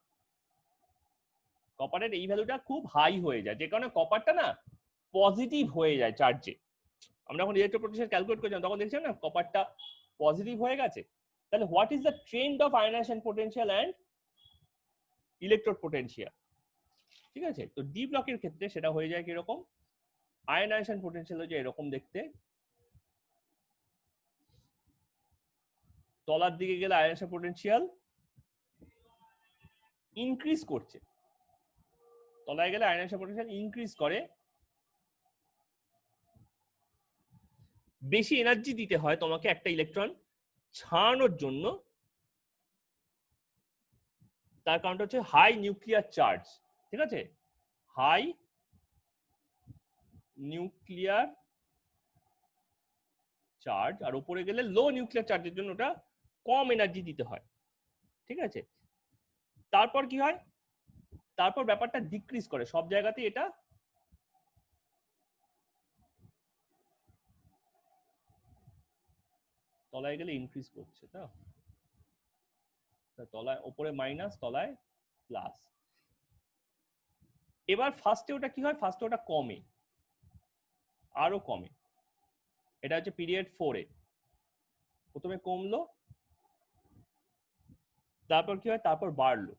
কপারের এই ভ্যালুটা খুব হাই হয়ে যায়, যে কারণে কপারটা না পজিটিভ হয়ে যায় চার্জে। আমরা যখন ইলেকট্রোড পোটেনশিয়াল ক্যালকুলেট করেছিলাম তখন দেখছিলাম না কপারটা পজিটিভ হয়ে গেছে। তাহলে what is the trend of ionisation potential and electrode potential? ঠিক আছে, তো ডি ব্লকের ক্ষেত্রে সেটা হয়ে যায় কিরকম, আয়নাইজেশন পোটেনশিয়াল হয়ে যায় এরকম দেখতে, তলার দিকে গেলে আয়নাইজেশন পোটেনশিয়াল ইনক্রিজ করছে, তলায় গেলে আয়নাইজেশন পোটেনশিয়াল ইনক্রিজ করে, বেশি এনার্জি দিতে হয় তোমাকে একটা ইলেকট্রন ছাড়ানোর জন্য, তার কারণটা হচ্ছে হাই নিউক্লিয়ার চার্জ। ঠিক আছে, হাই নিউক্লিয়ার চার্জ, আর উপরে গেলে লো নিউক্লিয়ার চার্জের জন্য ওটা কম এনার্জি দিতে হয়। ঠিক আছে, তারপর কি হয়, তারপর ব্যাপারটা ডিক্রিজ করে, সব জায়গাতেই এটা তলায় গেলে ইনক্রিজ করছে, তলায় উপরে মাইনাস, তলায় প্লাস। এবার ফার্স্টে ওটা কি হয়, ফার্স্টে ওটা কমে, আরো কমে, এটা হচ্ছে পিরিয়ড 4 এ প্রথমে কমলো, তারপর কি হয়, তারপর বাড়লো,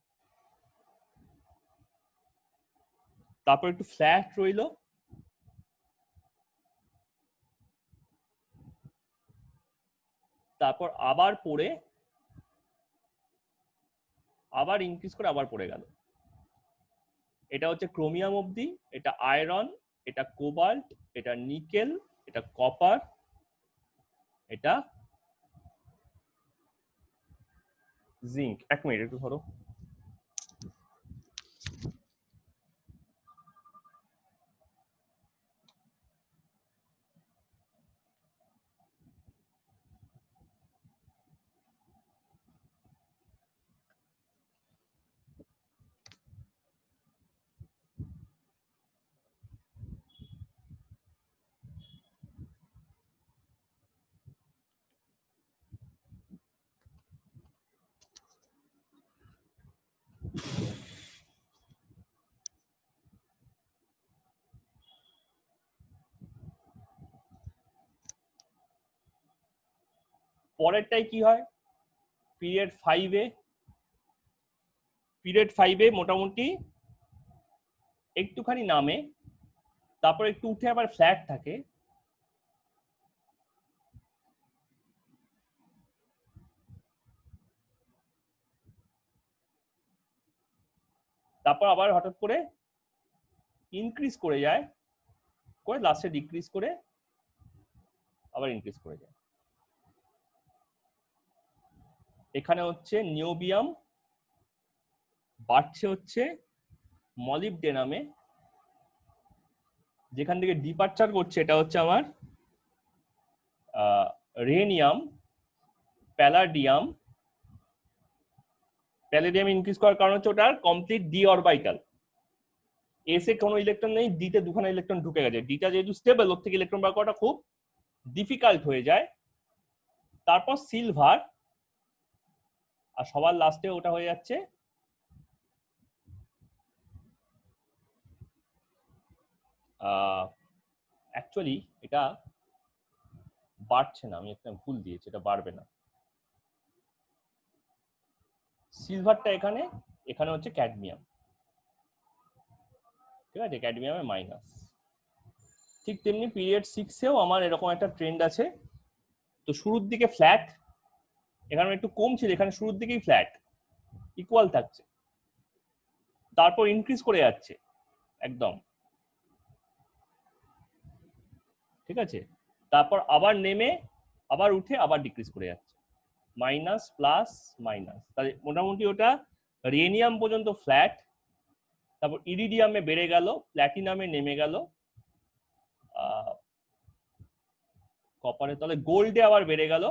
তারপর একটু ফ্ল্যাট রইলো, তারপর আবার পড়ে আবার ইনক্রিজ করে আবার পড়ে গেল। এটা হচ্ছে ক্রোমিয়াম অবধি, এটা আয়রন, এটা কোবাল্ট, এটা নিকেল, এটা কপার, এটা জিঙ্ক। এক মিনিট একটু ধরো। পরেরটাই কি হয়, পিরিয়ড 5-এ, পিরিয়ড 5-এ মোটামুটি একটুখানি নামে, তারপর একটু উঠে আবার ফ্ল্যাট থাকে, তারপর আবার হঠাৎ করে ইনক্রিজ করে যায়, করে লাস্টে ডিক্রিজ করে আবার ইনক্রিজ করে যায়। এখানে হচ্ছে নিওবিয়াম বাড়ছে হচ্ছে মলিবডেনামে, যেখান থেকে ডিপারচার করছে এটা হচ্ছে আমার রেনিয়াম, প্যালাডিয়াম। প্যালেডিয়াম ইনক্রিজ করার কারণ হচ্ছে ওটার complete D orbital, S A কোনো ইলেকট্রন নেই, ডিতে দুখানা ইলেকট্রন ঢুকে গেছে, ডিটা যেহেতু স্টেবল ওর থেকে ইলেকট্রন বার করাটা খুব ডিফিকাল্ট হয়ে যায়। তারপর সিলভার, আর সবার লাস্টে ওটা হয়ে যাচ্ছে অ্যাকচুয়ালি এটা বাড়ছে না, আমি একটা ভুল দিয়েছি, এটা বাড়বে না। সিলভারটা এখানে, এখানে হচ্ছে ক্যাডমিয়াম, ঠিক আছে, ক্যাডমিয়ামে মাইনাস। ঠিক তেমনি পিরিয়ড 6-এও আমার এরকম একটা ট্রেন্ড আছে। তো শুরুর দিকে ফ্ল্যাট, এখানে একটু কম ছিল, এখানে শুরুর দিকেই ফ্ল্যাট ইকুয়াল থাকছে, তারপর ইনক্রিজ করে যাচ্ছে একদম, ঠিক আছে, তারপর আবার নেমে আবার উঠে আবার ডিক্রিজ করে যাচ্ছে, মাইনাস প্লাস মাইনাস। তাহলে মোটামুটি ওটা রেনিয়াম পর্যন্ত ফ্ল্যাট, তারপর ইরিডিয়ামে বেড়ে গেল, প্ল্যাটিনামে নেমে গেল, কপারে, তাহলে গোল্ডে আবার বেড়ে গেল,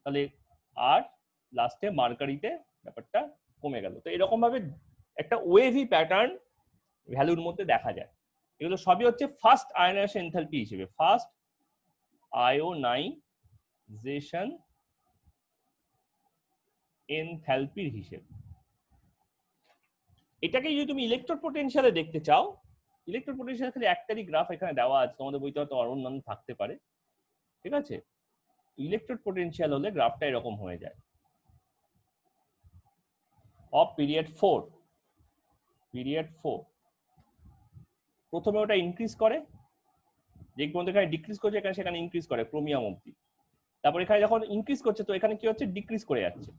তাহলে আর লাস্টে মার্কারিতে ব্যাপারটা কমে গেল। তো এরকম ভাবে একটা ওয়েভি প্যাটার্ন ভ্যালুর মধ্যে দেখা যায়। এগুলো সবই হচ্ছে ফার্স্ট আয়নাইজেশন এনথালপি হিসেবে, ফার্স্ট আয়োনাইজেশন এনথালপির হিসেব। এটাকে যদি তুমি ইলেকট্রন পোটেনশিয়ালে দেখতে চাও, ইলেকট্রন পোটেনশিয়াল খালি একটারই গ্রাফ এখানে দেওয়া আছে, তোমাদের বইতে হয়তো আরো অন্যান্য থাকতে পারে, ঠিক আছে। ইলেকট্রন পোটেনশিয়াল হলে গ্রাফটা এরকম হয়ে যায়। অফ পিরিয়ড 4, পিরিয়ড 4 প্রথমে ওটা ইনক্রিজ করে, যে পর্যন্ত এখানে ডিক্রিজ করছে এখানে সেখানে ইনক্রিজ করে ক্রোমিয়াম অবধি, তারপর এখানে যখন ইনক্রিজ করছে তো এখানে কি হচ্ছে, ডিক্রিজ করে যাচ্ছে,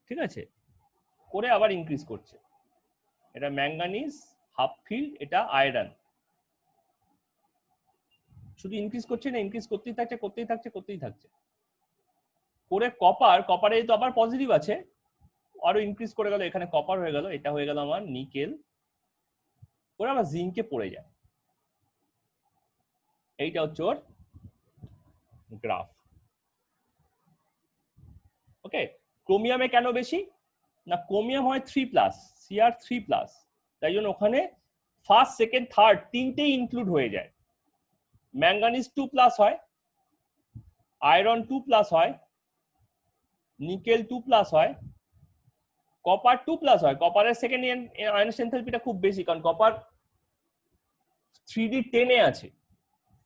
ঠিক আছে, করে আবার ইনক্রিজ করছে। এটা ম্যাঙ্গানিজ হাফ ফিল্ড, এটা আয়রন, শুধু ইনক্রিজ করছে না, ইনক্রিজ করতেই থাকছে করতেই থাকছে করতেই থাকছে, করে কপার, কপারে তো আবার পজিটিভ আছে, আরো ইনক্রিজ করে গেল, এখানে কপার হয়ে গেল, এটা হয়ে গেল আমার নিকেল, করে আবার জিঙ্কে পড়ে যায়। এইটা হচ্ছে ওর গ্রাফ। ওকে, ক্রোমিয়ামে কেন বেশি না, ক্রোমিয়াম হয় 3+, সিআর 3+, তাই জন্য ওখানে ফার্স্ট সেকেন্ড থার্ড তিনটেই ইনক্লুড হয়ে যায়। ম্যাঙ্গানিজ 2+ হয়, আয়রন 2+ হয়, নিকেল 2+ হয়, কপার 2+ হয়। কপারের সেকেন্ড আয়নাইজেশন এনথালপিটা খুব বেশি, কারণ কপার 3D10-এ আছে,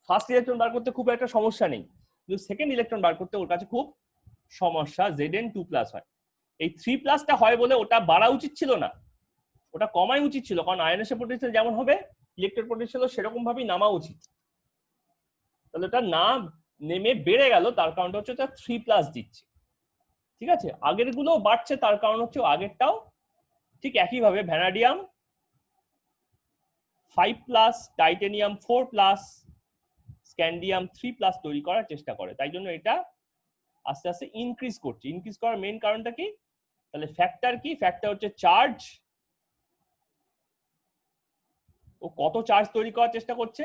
ফার্স্ট ইলেকট্রন বার করতে খুব একটা সমস্যা নেই। কিন্তু সেকেন্ড ইলেকট্রন বার করতে ওর কাছে খুব সমস্যা, Zn2+ হয়। এই 3+টা হয় বলে ওটা বাড়া উচিত ছিল না, ওটা কমাই উচিত ছিল, কারণ আয়নেশন পোটেনশিয়াল যেমন হবে ইলেকট্রন পোটেনশিয়ালও সেরকম ভাবেই নামা উচিত। তাহলে ওটা না নেমে বেড়ে গেল, তার কারণটা হচ্ছে ওটা 3+ দিচ্ছে। ঠিক আছে, আগের গুলো বাড়ছে, তার কারণ হচ্ছে আগেরটাও ঠিক একইভাবে ভ্যানাডিয়াম 5+, টাইটেনিয়াম 4+, স্ক্যান্ডিয়াম 3+ তৈরি করার চেষ্টা করে। তাই জন্য এটা আস্তে আস্তে ইনক্রিজ করছে। ইনক্রিজ করার মেইন কারণটা কি? তাহলে ফ্যাক্টর কি? ফ্যাক্টর হচ্ছে চার্জ। ও কত চার্জ তৈরি করার চেষ্টা করছে?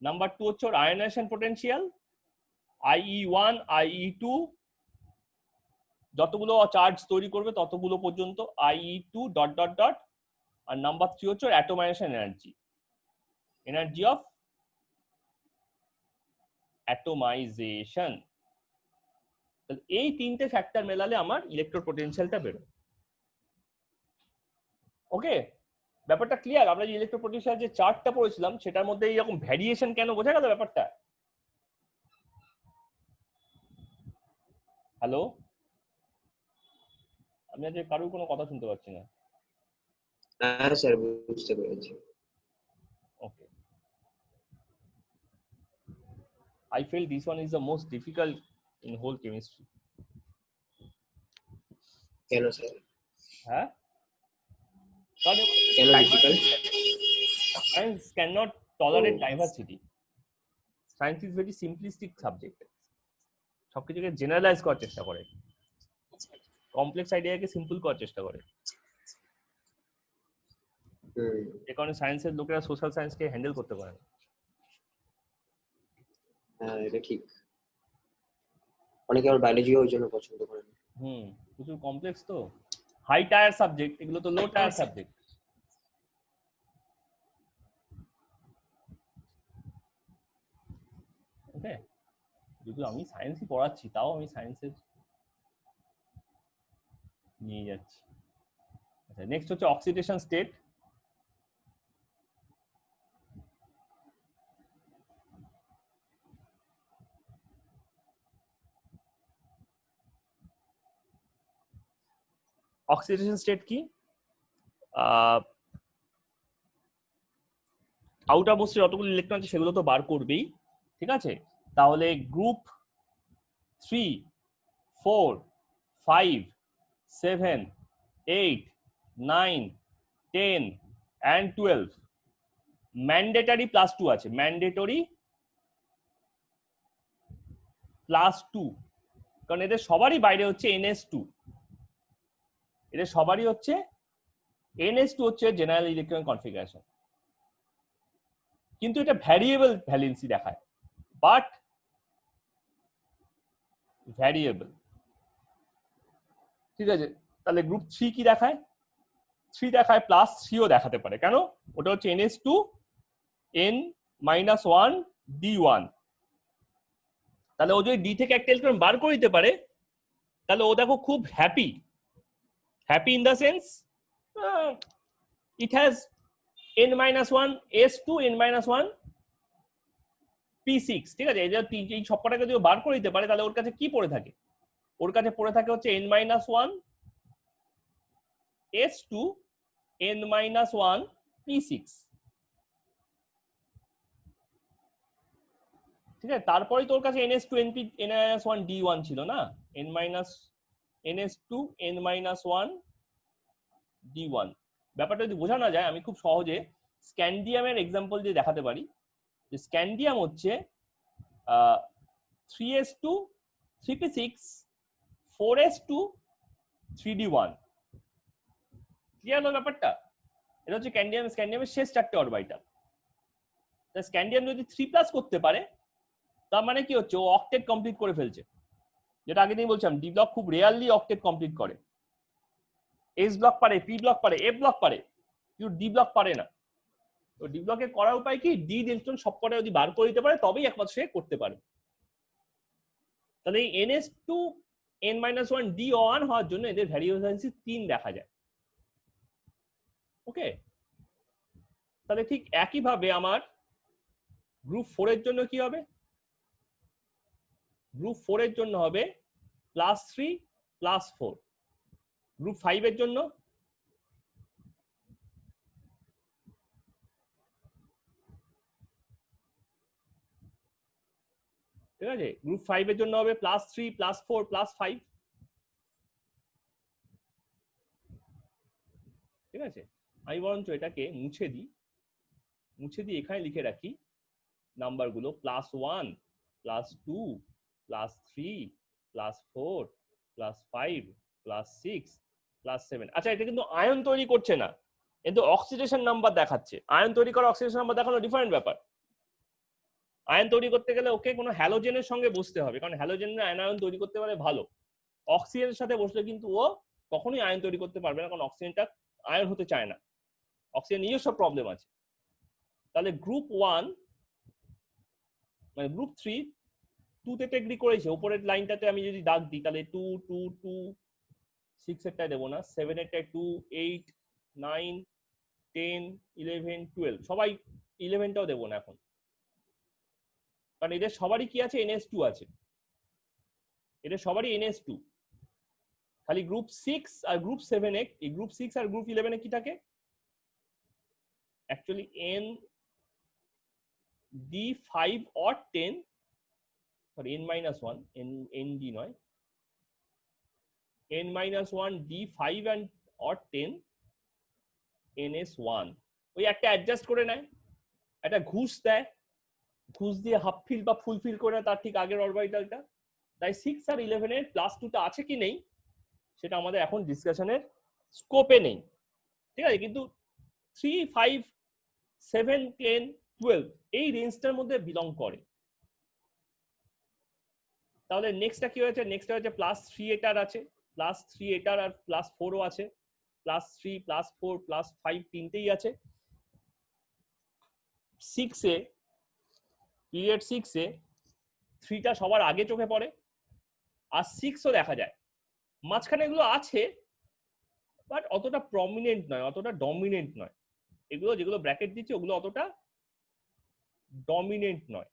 নাম্বার 2 হচ্ছে ওর আয়নাইজেশন পোটেনশিয়াল, IE1 IE2, যতগুলো চার্জ তৈরি করবে ততগুলো পর্যন্ত IE2 ... আর নাম্বার 3 হচ্ছে ওর অ্যাটোমাইজেশন এনার্জি, এনার্জি অফ অ্যাটোমাইজেশন। এই তিনটে ফ্যাক্টর মেলালে আমার ইলেকট্রন পোটেনশিয়ালটা বেরোয়। ওকে, ব্যাপারটা ক্লিয়ার? আমরা যে ইলেকট্রন পোটেনশিয়াল যে চার্টটা পড়েছিলাম সেটার মধ্যে এইরকম ভ্যারিয়েশন কেন, বোঝা গেল ব্যাপারটা? হ্যালো, আমি আজ কারোর কোনো কথা শুনতে পাচ্ছি না। হ্যাঁ স্যার, বুঝতে পেরেছি। ওকে, I feel this one is the most difficult in whole chemistry. কেন স্যার? হ্যাঁ, কারণ কেন difficult? science cannot tolerate diversity. Science is very simplistic subject. সবকিছুকে জেনারেলাইজ করার চেষ্টা করে, কমপ্লেক্স আইডিয়াকে সিম্পল করার চেষ্টা করে। যে কারণে সায়েন্সের লোকেরা সোশ্যাল সায়েন্সকে হ্যান্ডেল করতে পারে না। হ্যাঁ, এটা ঠিক। অনেকে আমার বায়োলজিও ওই জন্য পছন্দ করে না। প্রচুর কমপ্লেক্স তো, হাই টায়ার সাবজেক্ট, এগুলো তো লো টায়ার সাবজেক্ট। ওকে, যদিও আমি সায়েন্সই পড়াচ্ছি, তাও আমি সায়েন্সের নিয়ে যাচ্ছি। আচ্ছা, নেক্সট হচ্ছে অক্সিডেশন স্টেট। অক্সিডেশন স্টেট কি? আউটার মোস্ট যতগুলো ইলেকট্রন আছে সেগুলো তো বার করবেই, ঠিক আছে? তাহলে গ্রুপ 3, 4, 5, 7, 8, 9, 10 and 12 ম্যান্ডেটরি +2 আছে, ম্যান্ডেটরি +2, কারণ এদের সবারই বাইরে হচ্ছে NS2, এদের সবারই হচ্ছে NS2 হচ্ছে জেনারেল ইলেকট্রন কনফিগারেশন। কিন্তু এটা ভ্যারিয়েবল ভ্যালেন্সি দেখায়, বাট ভ্যারিয়েবল। ঠিক আছে, তাহলে গ্রুপ 3 কি দেখায়? 3 দেখায়, +3ও দেখাতে পারে। কেন? ওটা হচ্ছে NS2 N-1 D1। তাহলে ও যদি ডি থেকে একটা ইলেকট্রন বার করে দিতে পারে, তাহলে ও দেখো খুব happy. Happy in the sense it has N-1 S2 N-1 P6। ঠিক আছে, এই সবকটাকে যদি বার করে দিতে পারে তাহলে ওর কাছে কি পড়ে থাকে? ওর কাছে পড়ে থাকে হচ্ছে N-1 S2 N-1 P6। ঠিক আছে, তারপরেই তোর কাছে NS2 N-1 D1 ছিল না, NS2 N-1 D1। ব্যাপারটা যদি বোঝা না যায়, আমি খুব সহজে স্ক্যান্ডিয়ামের এক্সাম্পল দিয়ে দেখাতে পারি। যে স্ক্যান্ডিয়াম হচ্ছে 3s2 3p6 4s2 3d1। Clear হলো ব্যাপারটা? এটা হচ্ছে স্ক্যান্ডিয়ামের শেষ 4টে অরবিটাল। স্ক্যান্ডিয়াম যদি 3+ করতে পারে, তার মানে কি হচ্ছে? ও অক্টেট কমপ্লিট করে ফেলছে। যেটা আগে দিন বলছিলাম, ডি ব্লক খুব রেয়ারলি অক্টেট কমপ্লিট করে। এস ব্লক পারে, পি ব্লক পারে, এফ ব্লক পারে, কিন্তু ডি ব্লক পারে না। তো ডি ব্লকের করার উপায় কি? ডি ইলেকট্রন সবকটা যদি বার করে দিতে পারে তবেই একমাত্র সে করতে পারে। তাহলে এই NS2 N-1 D1 হওয়ার জন্য এদের ভ্যারিয়েবল 3 দেখা যায়। ওকে, তাহলে ঠিক একইভাবে আমার গ্রুপ 4 এর জন্য কি হবে? গ্রুপ 4 এর জন্য হবে +3 +4। গ্রুপ 5 এর জন্য ঠিক আছে, গ্রুপ 5 এর জন্য হবে +3 +4 +5। ঠিক আছে, আমি বরঞ্চ এটাকে মুছে দিই, মুছে দিয়ে এখানে লিখে রাখি নাম্বারগুলো +1 +2 +3 +4 +5 +6 +7। আচ্ছা, এটা কিন্তু আয়ন তৈরি করছে না, কিন্তু অক্সিডেশন নাম্বার দেখাচ্ছে। আয়ন তৈরি করা অক্সিডেশন নাম্বার দেখানো ডিফারেন্ট ব্যাপার। আয়ন তৈরি করতে গেলে ওকে কোনো হ্যালোজেনের সঙ্গে বসতে হবে, কারণ হ্যালোজেনের আয়ন তৈরি করতে পারে ভালো। অক্সিজেনের সাথে বসলে কিন্তু ও কখনোই আয়ন তৈরি করতে পারবে না, কারণ অক্সিজেনটা আয়ন হতে চায় না, অক্সিজেন নিজস্ব প্রবলেম আছে। তাহলে গ্রুপ 1 মানে গ্রুপ 3 2 তে এগ্রি করেছে, উপরের লাইনটাতে আমি যদি দাগ দিই তাহলে 2 2 2, 6 এরটাই দেবো না, 7 এরটাই 2, 8 9 10 11 12, সবাই 11টাও দেবো না এখন, কারণ এদের সবারই কি আছে, NH2 আছে, এদের সবারই NH2। খালি গ্রুপ 6 আর গ্রুপ 7 এ, এই গ্রুপ 6 আর গ্রুপ 11 এ কি থাকে, actually ND5 or 10, sorry n-1, ND নয়, n-1 D5 and or 10 NS1। ওই একটা অ্যাডজাস্ট করে নেয়, একটা ঘুষ দেয়, ঘুষ দিয়ে হাফ ফিল বা ফুল ফিল করে তার ঠিক আগের অরবিটালটা। তাই 6 আর 11 এর +2টা আছে কি নেই সেটা আমাদের এখন ডিসকাশনের স্কোপে নেই, ঠিক আছে। কিন্তু 3 5 7 10 12 এই রেঞ্জটার মধ্যে বিলং করে। তাহলে নেক্সটটা কি হয়েছে, নেক্সটটা হচ্ছে +3 এটার আছে, +3 এটার আর +4ও আছে, +3 +4 +5 তিনটেই আছে। 6 এ পিরিয়ড 6 এ 3টা সবার আগে চোখে পড়ে, আর 6ও দেখা যায়, মাঝখানে এগুলো আছে বাট অতটা প্রমিনেন্ট নয়, অতটা ডমিনেন্ট নয়। এগুলো যেগুলো ব্র্যাকেট দিচ্ছে ওগুলো অতটা ডমিনেন্ট নয়,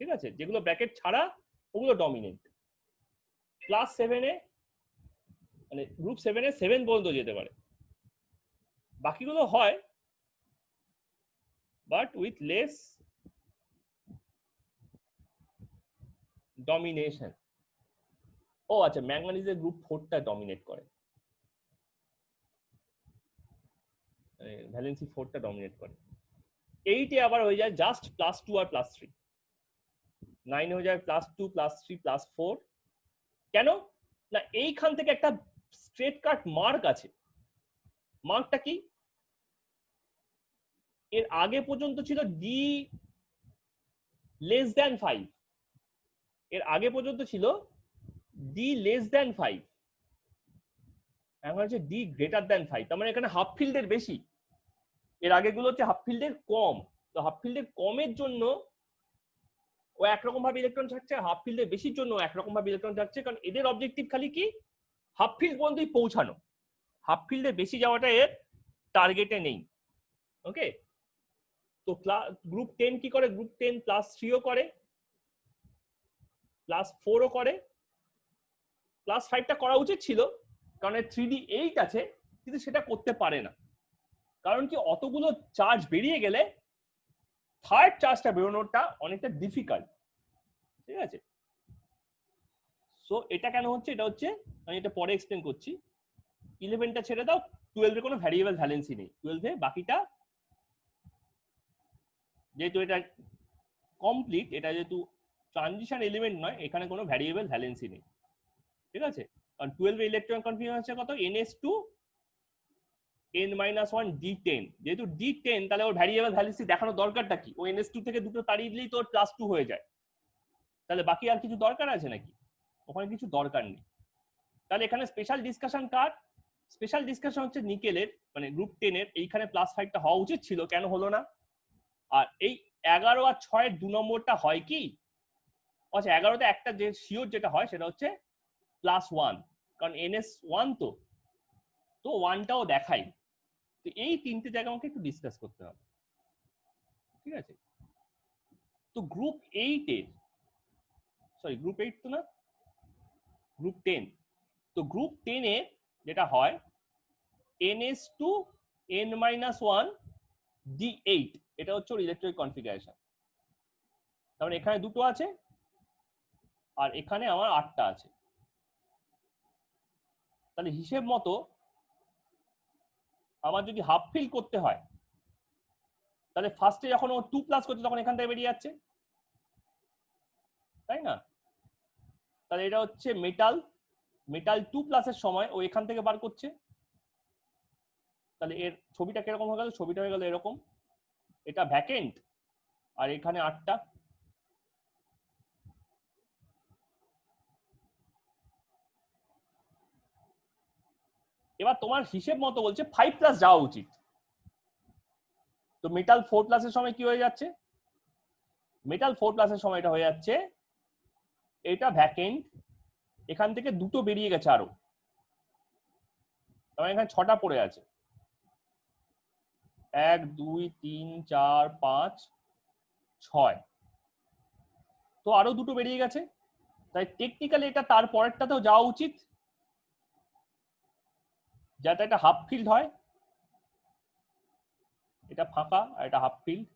ঠিক আছে। যেগুলো ব্র্যাকেট ছাড়া ওগুলো ডমিনেন্ট। +7 এ মানে গ্রুপ 7 এ 7 পর্যন্ত যেতে পারে, বাকিগুলো হয় বাট উইথ লেস ডমিনেশন। ও আচ্ছা, ম্যাঙ্গানিজের গ্রুপ 4টা ডমিনেট করে, ভ্যালেন্সি 4টা ডমিনেট করে। 8 এ আবার হয়ে যায় জাস্ট +2 আর +3, 9 হয়ে যায় +2 +3 +4। কেন না, এইখান থেকে একটা স্ট্রেট কাট মার্ক আছে। মার্কটা কি, এর আগে পর্যন্ত ছিল D<5, এর আগে পর্যন্ত ছিল D 5, এখন হচ্ছে D 5। তার মানে এখানে হাফ ফিল্ডের বেশি, এর আগেগুলো হচ্ছে হাফ ফিল্ডের কম। তো হাফ ফিল্ডের কমের জন্য ও একরকম ভাবে ইলেকট্রন ছাড়ছে, হাফ ফিল্ডের বেশির জন্য একরকম ভাবে ইলেকট্রন ছাড়ছে, কারণ এদের অবজেক্টিভ খালি কি, হাফ ফিল্ড পর্যন্তই পৌঁছানো, হাফ ফিল্ডের বেশি যাওয়াটা এর টার্গেটে নেই। ওকে, তো গ্রুপ 10 কি করে, গ্রুপ 10 +3ও করে, +4ও করে, +5টা করা উচিত ছিল কারণ 3D8 আছে, কিন্তু সেটা করতে পারে না, কারণ কি অতগুলো চার্জ বেরিয়ে গেলে থার্ড চার্জটা বেরোনোটা অনেকটা ডিফিকাল্ট, ঠিক আছে। সো এটা কেন হচ্ছে, এটা হচ্ছে আমি এটা পরে এক্সপ্লেন করছি। 11টা ছেড়ে দাও, 12 এ কোনো ভ্যারিয়েবল ভ্যালেন্সি নেই, 12 এ বাকিটা যেহেতু এটা কমপ্লিট, এটা যেহেতু ট্রানজিশন এলিমেন্ট নয়, এখানে কোনো ভ্যারিয়েবল ভ্যালেন্সি নেই, ঠিক আছে। কারণ 12 এ ইলেকট্রন কনফিগারেশন হচ্ছে কত, NS2 n-1 D10, যেহেতু D10 তাহলে ওর ভ্যারিয়েবল ভ্যালেন্সি দেখানোর দরকারটা কি, ও NS2 থেকে দুটো তাড়িয়ে দিলেই তো +2 হয়ে যায়, তাহলে বাকি আর কিছু দরকার আছে নাকি, ওখানে কিছু দরকার নেই। তাহলে এখানে স্পেশাল ডিসকাশন কার, স্পেশাল ডিসকাশন হচ্ছে নিকেলের, মানে গ্রুপ 10 এর এইখানে +5টা হওয়া উচিত ছিল, কেন হলো না। আর এই 11 আর 6 এর 2 নম্বরটা হয় কি, আচ্ছা 11তে একটা যে শিওর যেটা হয় সেটা হচ্ছে +1, কারণ NS1 তো 1টাও দেখাই। তো এই তিনটে জায়গা আমাকে একটু ডিসকাস করতে হবে, ঠিক আছে। তো গ্রুপ 8 এর সরি গ্রুপ 8 তো না, গ্রুপ 10। তো গ্রুপ 10 এ যেটা হয় ns2 n-1 d8, এটা হচ্ছে ওর ইলেকট্রনিক কনফিগারেশন। তার মানে এখানে দুটো আছে আর এখানে আমার 8টা আছে। তাহলে হিসেব মতো আমার যদি হাফ ফিল করতে হয় তাহলে ফার্স্টে যখন ও 2+ করছে তখন এখান থেকে বেরিয়ে যাচ্ছে, তাই না? তাহলে এটা হচ্ছে মেটাল 2+ এর সময় ও এখান থেকে বার করছে। তাহলে এর ছবিটা কিরকম হয়ে গেল? ছবিটা হয়ে গেল এরকম, এটা ভ্যাকেন্ট আর এখানে 8টা। এবার তোমার হিসেব মতো বলছে 5+ যাওয়া উচিত। তো মেটাল 4+ এর সময় কি হয়ে যাচ্ছে? মেটাল 4+ এর সময় এটা হয়ে যাচ্ছে, এটা ভ্যাকেন্ট, এখান থেকে দুটো বেরিয়ে গেছে আরো, তার মানে এখানে 6টা পড়ে আছে, 1 2 3 4 5 6, তো আরো দুটো বেরিয়ে গেছে। তাই টেকনিক্যালি এটা তার পরেরটাতেও যাওয়া উচিত, যাতে এটা হাফ ফিল্ড হয়, এটা ফাঁকা আর এটা হাফ ফিল্ড।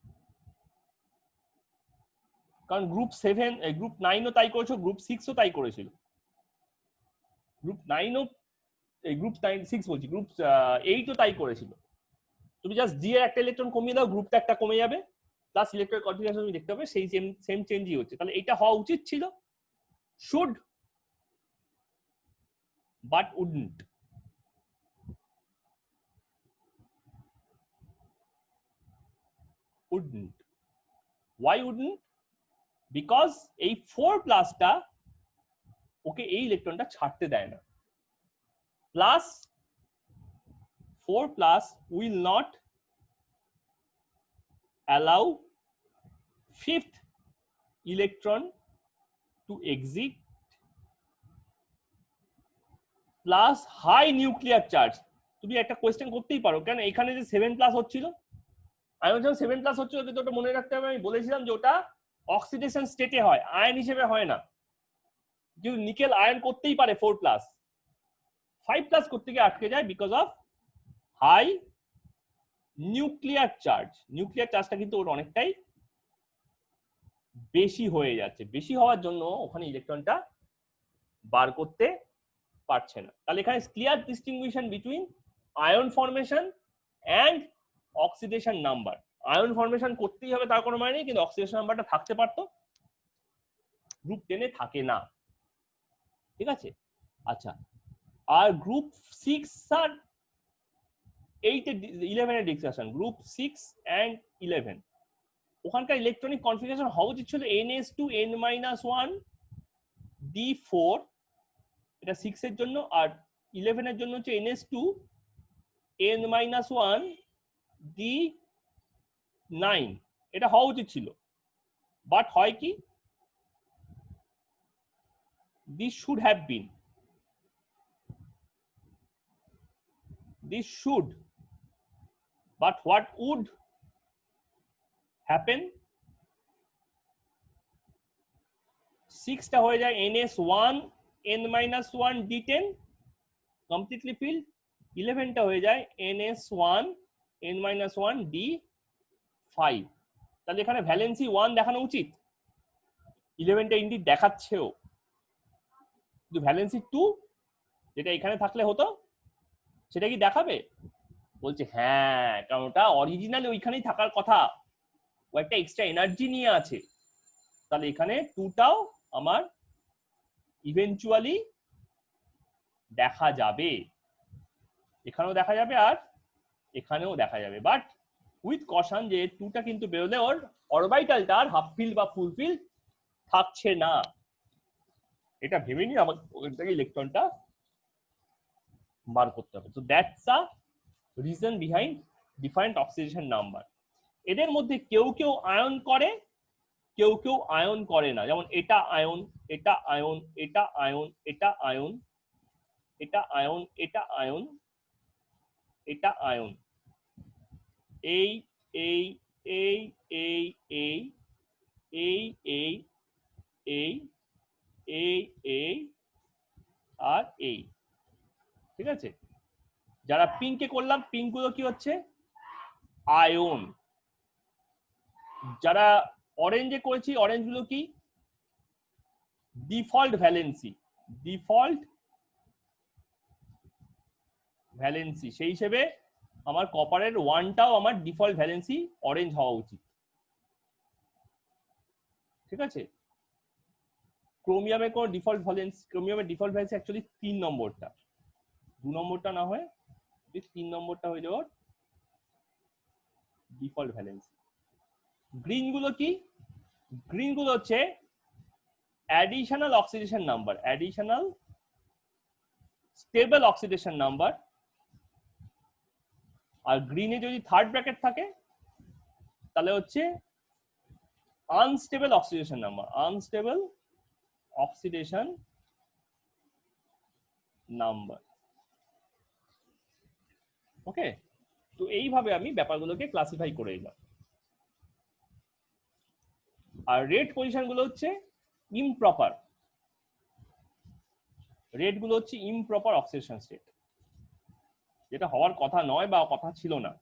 কারণ গ্রুপ 7 গ্রুপ 9ও তাই করেছো, গ্রুপ 6ও তাই করেছিল। গ্রুপ 9ও গ্রুপ 6 বলছি, গ্রুপ 8ও তাই করেছিল। তুমি জাস্ট জি এর একটা ইলেকট্রন কমিয়ে দাও, গ্রুপটা একটা কমে যাবে, প্লাস ইলেকট্রনিক কনফিগারেশন তুমি দেখতে পাবে সেই সেম চেঞ্জই হচ্ছে। তাহলে এটা হওয়া উচিত ছিল, should but wouldn't. Wouldn't, why wouldn't? Because এই 4+টা ওকে এই ইলেকট্রনটা ছাড়তে দেয় না, plus 4+ will not allow 5th electron to exit, plus high nuclear charge. তুমি একটা কোয়েশ্চেন করতেই পারো, কেন এখানে যে 7+ হচ্ছিল, আমি যখন 7+ হচ্ছিল তো ওটা মনে রাখতে হবে, আমি বলেছিলাম যে ওটা অক্সিডেশন স্টেটে হয়, আয়ন হিসেবে হয় না। কিন্তু নিকেল আয়ন করতেই পারে 4+, 5+ করতে গিয়ে আটকে যায় because of high nuclear charge. Nuclear চার্জটা কিন্তু ওর অনেকটাই বেশি হয়ে যাচ্ছে, বেশি হওয়ার জন্য ওখানে ইলেকট্রনটা বার করতে পারছে না। তাহলে এখানে clear distinction between ion formation and oxidation number. Ion formation করতেই হবে তার কোনো মানে নেই, কিন্তু অক্সিডেশন নাম্বারটা থাকতে পারতো, গ্রুপ 10 এ থাকে না, ঠিক আছে? আচ্ছা, আর গ্রুপ 6 আর 8 11 এর ডিসকাশন, গ্রুপ 6 এন্ড 11 ওখানকার ইলেকট্রনিক কনফিগারেশন হওয়া উচিত ছিল ns2 n-1 d4, এটা 6 এর জন্য, আর 11 এর জন্য হচ্ছে ns2 n-1 d9, এটা হওয়া উচিত ছিল। বাট হয় কি, this should have been, this should, but what would happen, 6টা হয়ে যায় ns1 n-1 d10 completely field, 11টা হয়ে যায় ns1 n-1 d5। তাহলে এখানে ভ্যালেন্সি 1 দেখানো উচিত, 11টা ইন্ডিড দেখাচ্ছেও, কিন্তু ভ্যালেন্সি 2 যেটা এখানে থাকলে হতো সেটা কি দেখাবে? বলছে হ্যাঁ, কারণ ওটা অরিজিনালি ওইখানেই থাকার কথা, ও একটা এক্সট্রা এনার্জি নিয়ে আছে। তাহলে এখানে 2টাও আমার ইভেন্চুয়ালি দেখা যাবে, এখানেও দেখা যাবে আর এখানেও দেখা যাবে, বাট উইথ কশন যে 2টা কিন্তু বেরোলে ওর অরবিটালটা আর হাফ ফিল্ড বা ফুল ফিল্ড থাকছে না, এটা ভেবে নিয়ে আমাকে ওখান থেকে ইলেকট্রনটা বার করতে হবে। তো that's a reason behind different oxidation number. এদের মধ্যে কেউ কেউ আয়ন করে, কেউ কেউ আয়ন করে না, যেমন এটা আয়ন, এটা আয়ন, এটা আয়ন, এটা আয়ন, এটা আয়ন, এটা আয়ন, এটা আয়ন, এই এই এই এই এই এই এই এই এই আর এই, ঠিক আছে। যারা পিঙ্কে করলাম, পিঙ্ক গুলো কি হচ্ছে আয়ন। যারা অরেঞ্জে করেছি, অরেঞ্জ গুলো কি ডিফল্ট ভ্যালেন্সি, ডিফল্ট ভ্যালেন্সি। সেই হিসেবে আমার কপারের ওয়ানটাও আমার ডিফল্ট ভ্যালেন্সি অরেঞ্জ হওয়া উচিত, ঠিক আছে। ক্রোমিয়ামে কোন ডিফল্ট ভ্যালেন্সি, ক্রোমিয়ামের ডিফল্ট ভ্যালেন্সি অ্যাকচুয়ালি 3 নম্বরটা, 2 নম্বরটা না হয় 3 নম্বরটা হয়ে যাওয়ার ডিফল্ট ভ্যালেন্সি। গ্রিন গুলো কি, গ্রিন গুলো হচ্ছে additional oxidation number, additional stable oxidation number. আর গ্রিনে যদি থার্ড ব্র্যাকেট থাকে তাহলে হচ্ছে unstable oxidation number, unstable oxidation number. Okay, তো এইভাবে আমি ব্যাপারগুলোকে ক্লাসিফাই করে দিলাম। আর রেড পজিশন গুলো হচ্ছে ইমপ্রপার, রেড গুলো হচ্ছে ইমপ্রপার অক্সিডেশন স্টেট, যেটা হওয়ার কথা নয় বা কথা ছিল না।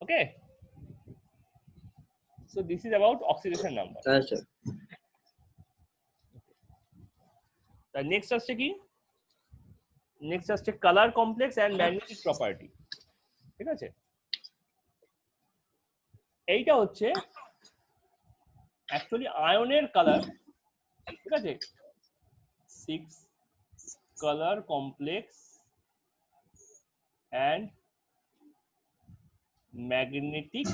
Okay, so this is about oxidation number. হ্যাঁ স্যার। তার নেক্সট আসছে কি, নেক্সট আসছে colour complex and magnetic property, ঠিক আছে। এইটা হচ্ছে অ্যাকচুয়ালি আয়নের কালার, ঠিক আছে। 6 colour complex and magnetic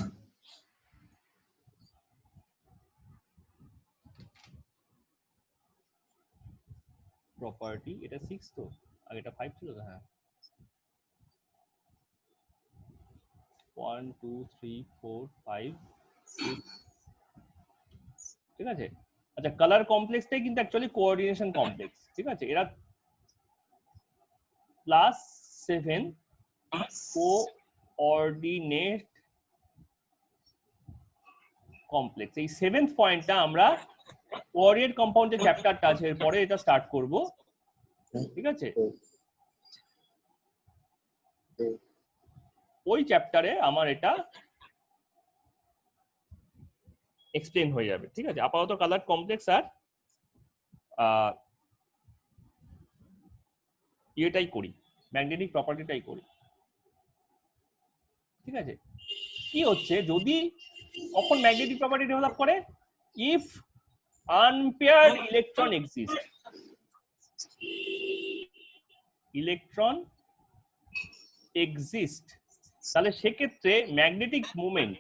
property. এটা 6 তো, আগে এটা 5 ছিল তো, হ্যাঁ। 1 2 3 4 5 6, ঠিক আছে। আচ্ছা, কালার কমপ্লেক্সটাই কিন্তু অ্যাকচুয়ালি কোঅর্ডিনেশন কমপ্লেক্স, ঠিক আছে। এরা +7 কোঅর্ডিনেট কমপ্লেক্স। এই 7th পয়েন্টটা আমরা কোঅর্ডিনেট কম্পাউন্ড যে চ্যাপ্টারটা আছে এরপরে এটা স্টার্ট করব, ঠিক আছে। ওই চ্যাপ্টারে আমার এটা এক্সপ্লেন হয়ে যাবে, ঠিক আছে। আপাতত কালার কমপ্লেক্স আর ইয়েটাই করি, ম্যাগনেটিক প্রপার্টিটাই করি, ঠিক আছে। কি হচ্ছে, যদি কখন ম্যাগনেটিক প্রপার্টি ডেভেলপ করে, if unpaired electron exist, electron exist, তাহলে সেক্ষেত্রে ম্যাগনেটিক মোমেন্ট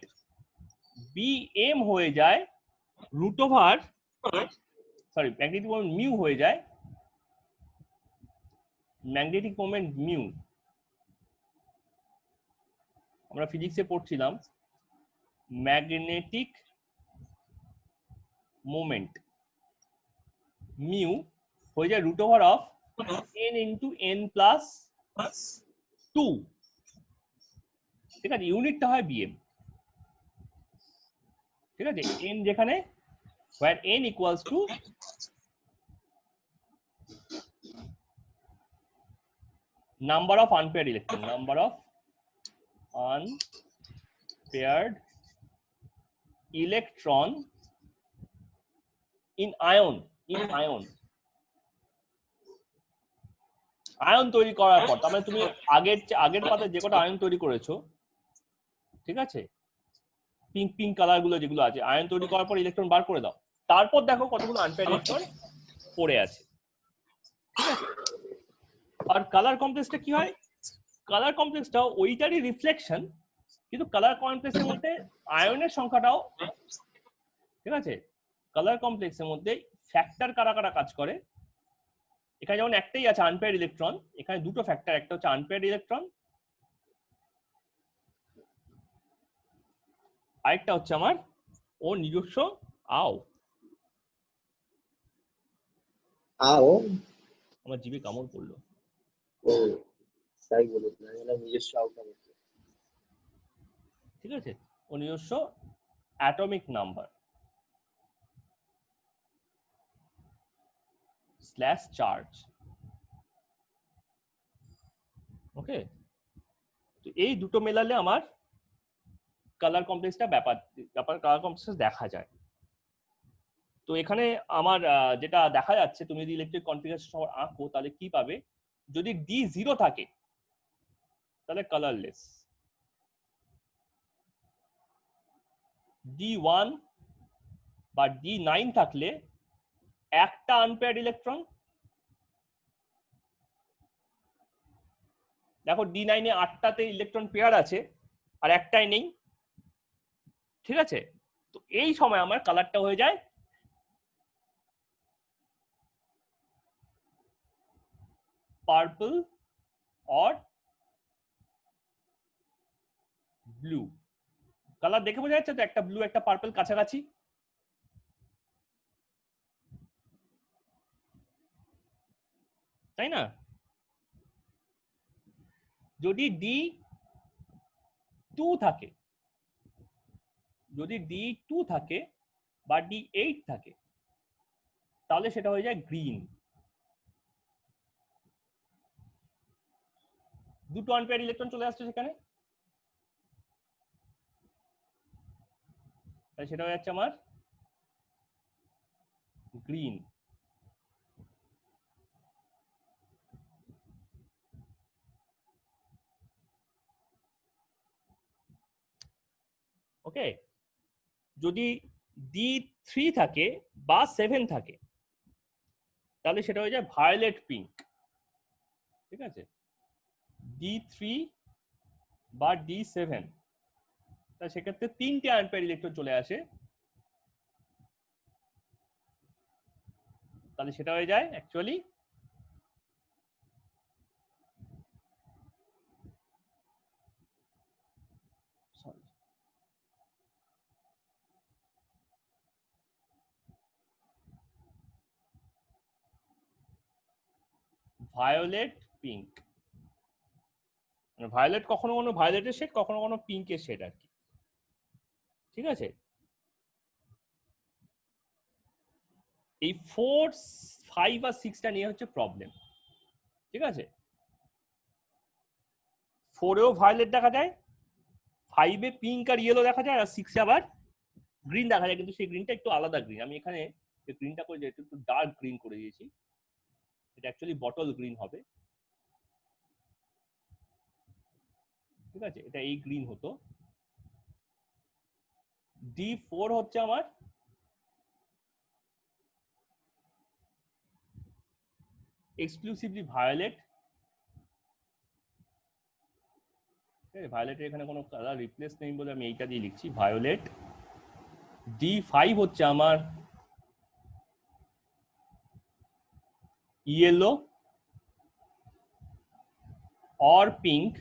বিএম হয়ে যায় root over, sorry magnetic moment mu হয়ে যায়, ম্যাগনেটিক মোমেন্ট মিউ। আমরা ফিজিক্সে পড়ছিলাম ম্যাগনেটিক মোমেন্ট মিউ হয়ে যায় root over of n into n plus 2, ঠিক আছে। ইউনিটটা হয় বিএম, ঠিক আছে। n যেখানে where n equals to number of unpaired electron, number of unpaired electron in ion, ion তৈরি করার পর, তার মানে তুমি আগের পাতে যে কটা আয়ন তৈরি করেছো, ঠিক আছে, পিঙ্ক পিঙ্ক কালার গুলো যেগুলো আছে, আয়ন তৈরি করার পর ইলেকট্রন বার করে দাও, তারপর দেখো কতগুলো আনপেয়ার্ড ইলেকট্রন পড়ে আছে, ঠিক আছে। আর কালার কমপ্লেক্সটা কি হয়, কালার কমপ্লেক্সটা ওইটারই রিফ্লেকশন, কিন্তু কালার কমপ্লেক্সের মধ্যে আয়নের সংখ্যাটাও, ঠিক আছে। কালার কমপ্লেক্সের মধ্যে ফ্যাক্টর কারা কারা কাজ করে, এখানে যেমন একটাই আছে আনপেয়ার্ড ইলেকট্রন, এখানে দুটো ফ্যাক্টর, একটা হচ্ছে আনপেয়ার্ড ইলেকট্রন, আরেকটা হচ্ছে আমার ও নিজস্ব আও। আমার জিভে কামড় পড়লো। ও তাই বলুন না, নিজস্ব আউটা। ঠিক আছে, ও নিজস্ব অ্যাটমিক নাম্বার স্ল্যাশ চার্জ। ওকে, তো এই দুটো মেলালে আমার কালার কমপ্লেক্সটা কালার কমপ্লেক্স দেখা যায়। তো এখানে আমার যেটা দেখা যাচ্ছে, তুমি যদি ইলেকট্রিক কনফিগারেশন আঁকো তাহলে কি পাবে, যদি ডি 0 থাকে তাহলে কালারলেস, ডি 1 বা ডি 9 থাকলে একটা আনপেয়ার্ড ইলেকট্রন। দেখো ডি 9 এ 8টাতে ইলেকট্রন পেয়ার আছে আর একটাই নেই, ঠিক আছে। তো এই সময় আমার কালারটা হয়ে যায় পার্পল অর ব্লু। কালার দেখে বোঝা যাচ্ছে তো, একটা ব্লু একটা পার্পল কাছাকাছি। তাই না? যদি ডি 2 থাকে, যদি ডি 2 থাকে বা ডি 8 থাকে তাহলে সেটা হয়ে যায় গ্রিন। দুটো আনপেয়ার ইলেকট্রন চলে আসছে সেখানে, তাই সেটা হয়ে যাচ্ছে আমার গ্রিন। ওকে, যদি ডি 3 থাকে বা 7 থাকে তাহলে সেটা হয়ে যায় ভায়োলেট পিঙ্ক। ঠিক আছে, ডি 3 বা ডি 7, তা সেক্ষেত্রে 3টে আনপেয়ার ইলেকট্রন চলে আসে, তাহলে সেটা হয়ে যায় অ্যাকচুয়ালি ভায়োলেট পিঙ্ক। মানে ভায়োলেট কখনো কোনো ভায়োলেটের শেড, কখনো কোনো পিঙ্কের শেড আর কি। ঠিক আছে, এই 4, 5 আর 6টা নিয়ে হচ্ছে প্রবলেম। ঠিক আছে, 4এও ভায়োলেট দেখা যায়, 5এ পিঙ্ক আর ইয়েলো দেখা যায়, আর 6এ আবার গ্রিন দেখা যায়, কিন্তু সেই গ্রিনটা একটু আলাদা গ্রিন। আমি এখানে যে গ্রিনটা করে একটু ডার্ক গ্রিন করে দিয়েছি, এটা অ্যাকচুয়ালি বটল গ্রিন হবে। ঠিক আছে, এটা এই গ্রিন হতো। D4 হচ্ছে আমার এক্সক্লুসিভলি ভায়োলেট। ভায়োলেটের এখানে কোনো কালার রিপ্লেস নেই বলে আমি এইটা দিয়ে লিখছি ভায়োলেট। D5 হচ্ছে আমার ইয়েলো অর পিঙ্ক।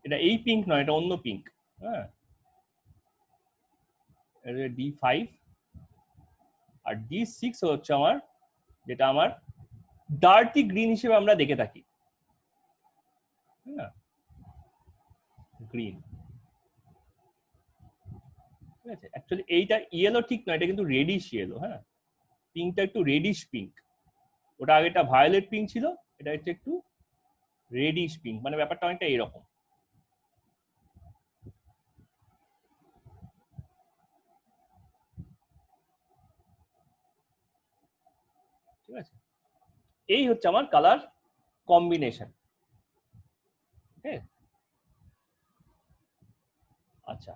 এটা এই পিঙ্ক নয়, এটা অন্য পিঙ্ক। হ্যাঁ, D5। আর D6 হচ্ছে আমার, যেটা আমার ডার্টি গ্রিন হিসেবে আমরা দেখে থাকি। হ্যাঁ, গ্রিন। ঠিক আছে, অ্যাকচুয়ালি এইটা ইয়েলো ঠিক নয়, এটা কিন্তু রেডিশ ইয়েলো। হ্যাঁ, পিঙ্কটা একটু রেডিশ পিঙ্ক। ওটা আগেটা ভায়োলেট পিঙ্ক ছিল, এটা হচ্ছে একটু রেডিশ পিঙ্ক, মানে ব্যাপারটা অনেকটা এরকম। ঠিক আছে, এই হচ্ছে আমার কালার কম্বিনেশন। আচ্ছা,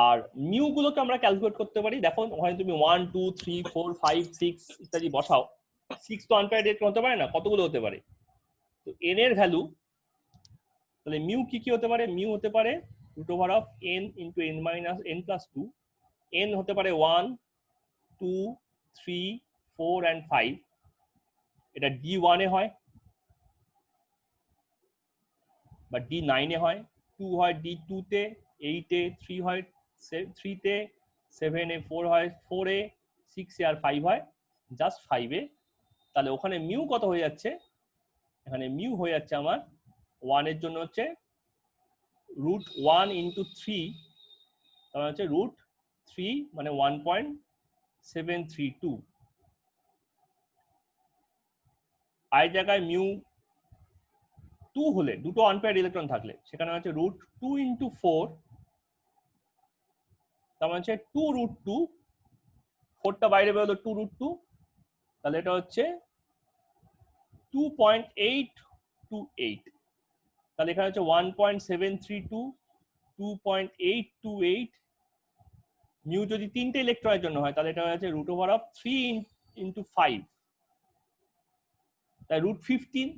আর মিউ গুলোকে আমরা ক্যালকুলেট করতে পারি। দেখো ওখানে তুমি 1 2 3 4 5 6 ইত্যাদি বসাও। 6 তো আনপেয়ার্ড ইলেকট্রন হতে পারে না, কতগুলো হতে পারে? তো n এর ভ্যালু, তাহলে মিউ কি কি হতে পারে? মিউ হতে পারে √n × n-n+2। n হতে পারে 1 2 3 4 and 5। এটা D1 এ হয় বা D9 এ হয়, 2 হয় D2 তে, 8 এ, 3 হয় 3 তে, 7 এ, 4 হয় 4 এ, 6 এ আর 5 হয় জাস্ট 5 এ। তাহলে ওখানে মিউ কত হয়ে যাচ্ছে? এখানে মিউ হয়ে যাচ্ছে আমার 1 এর জন্য হচ্ছে √1 × 3 তার মানে হচ্ছে √3 মানে 1.732। আই জায়গায় মিউ 2 হলে, দুটো আনপেয়ার্ড ইলেকট্রন থাকলে, সেখানে হচ্ছে √2 × 4, তার মানে হচ্ছে 2√2, 4টা বাইরে বেরোলো 2√2, তাহলে এটা হচ্ছে 2.828। তাহলে এখানে হচ্ছে 1.732, 2.828। মিউ যদি 3টে ইলেকট্রনের জন্য হয় তাহলে এটা হচ্ছে √3 × 5, তাই √15,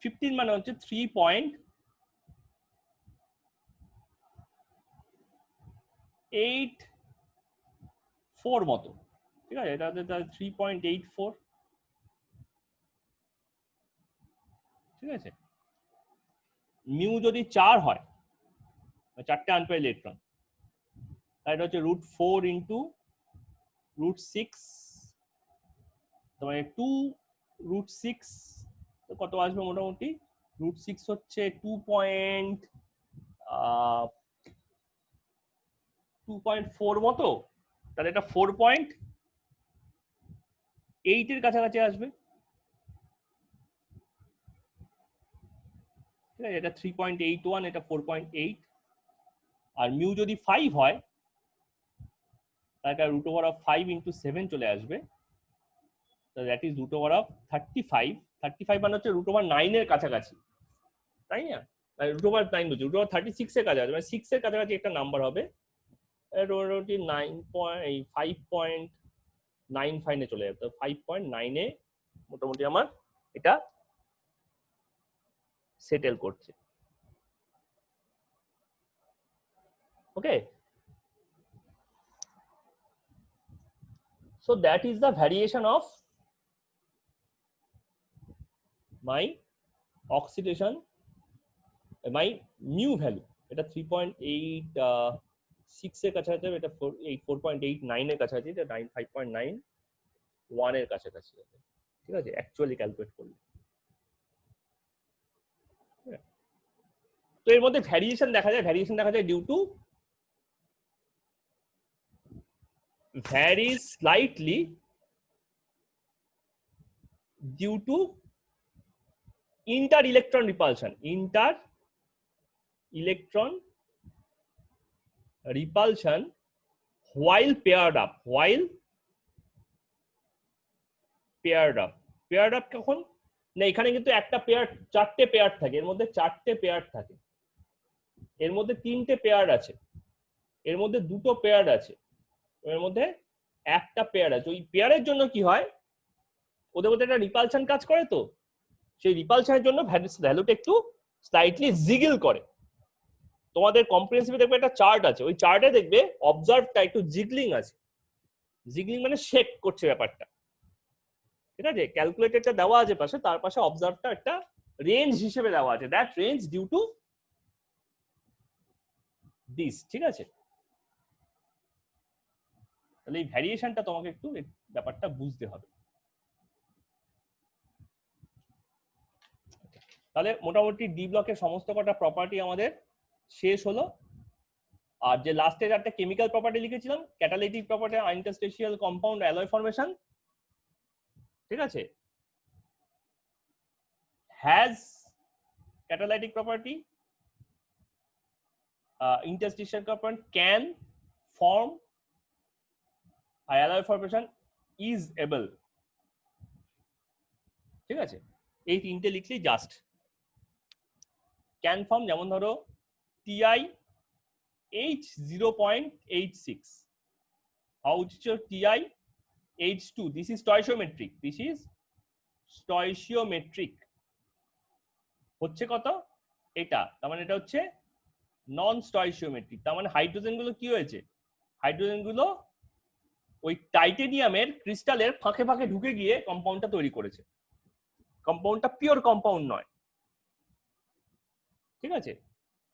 15 মানে হচ্ছে 3.84 মতো, ঠিক আছে, এটা হচ্ছে 3.84, ঠিক আছে। মিউ যদি 4 হয়, 4টে আনপেয়ার্ড ইলেকট্রন, তাহলে এটা হচ্ছে √4 × √6, তার মানে 2√6, তো কত আসবে মোটামুটি, √6 হচ্ছে 2.4 মতো, তাহলে এটা 4.8 এর কাছাকাছি আসবে, ঠিক আছে। এটা 3.81, এটা 4.8। আর মিউ যদি 5 হয় তাহলে √5 × 7 চলে আসবে, দ্যাট ইজ √35। 35 মানে হচ্ছে √9 এর কাছাকাছি, তাই না? √9 বলছি, √36 এর কাছাকাছি, মানে 6 এর কাছাকাছি একটা নাম্বার হবে, মোটামুটি 5.95 এ চলে যাবে। 5.9 এ মোটামুটি আমার এটা সেটেল করছে। ওকে, so that is the variation of my oxidation, my mu value। এটা 3.86 এর কাছাকাছি, এটা 4.89 এর কাছাকাছি, এটা 5.91 এর কাছাকাছি, ঠিক আছে, অ্যাকচুয়ালি ক্যালকুলেট করলে। তো এর মধ্যে ভ্যারিয়েশন দেখা যায় due to varies slightly due to inter-electron repulsion, while paired up, paired up কখন না, এখানে কিন্তু একটা পেয়ার, 4টে পেয়ার থাকে, এর মধ্যে 4টে পেয়ার থাকে, এর মধ্যে 3টে পেয়ার আছে, এর মধ্যে 2টো পেয়ার আছে, এর মধ্যে একটা পেয়ার আছে। ওই পেয়ারের জন্য কি হয়, ওদের মধ্যে একটা রিপালশন কাজ করে, তো সেই রিপালশনের জন্য ভ্যালুটা একটু স্লাইটলি জিগল করে। তোমাদের কম্প্রিহেনসিভে দেখবে একটা চার্ট আছে, ওই চার্টে দেখবে অবজার্ভটা একটু জিগলিং আছে, জিগলিং মানে শেক করছে ব্যাপারটা, ঠিক আছে। ক্যালকুলেটরটা দেওয়া আছে পাশে, তার পাশে অবজার্ভটা একটা রেঞ্জ হিসেবে দেওয়া আছে, that range due to this, ঠিক আছে। তাহলে এই ভ্যারিয়েশনটা তোমাকে একটু ব্যাপারটা বুঝতে হবে। তাহলে মোটামুটি ডি ব্লকের সমস্ত কটা প্রপার্টি আমাদের শেষ হলো। আর যে লাস্টে একটা কেমিক্যাল প্রপার্টি লিখেছিলাম, catalytic property, interstitial compound alloy formation, ঠিক আছে, has catalytic property, interstitial compound can form alloy formation is able, ঠিক আছে। এই তিনটে লিখলেই জাস্ট ক্যান ফর্ম, যেমন ধরো TiH 0.86, how is your TiH2, this is stoichiometric, হচ্ছে কত এটা, তার মানে এটা হচ্ছে নন স্টয়চিওমেট্রিক, তার মানে হাইড্রোজেন গুলো কি হয়েছে, হাইড্রোজেন গুলো ওই টাইটেনিয়ামের ক্রিস্টালের ফাঁকে ফাঁকে ঢুকে গিয়ে কম্পাউন্ডটা তৈরি করেছে, কম্পাউন্ডটা পিওর কম্পাউন্ড নয়, ঠিক আছে।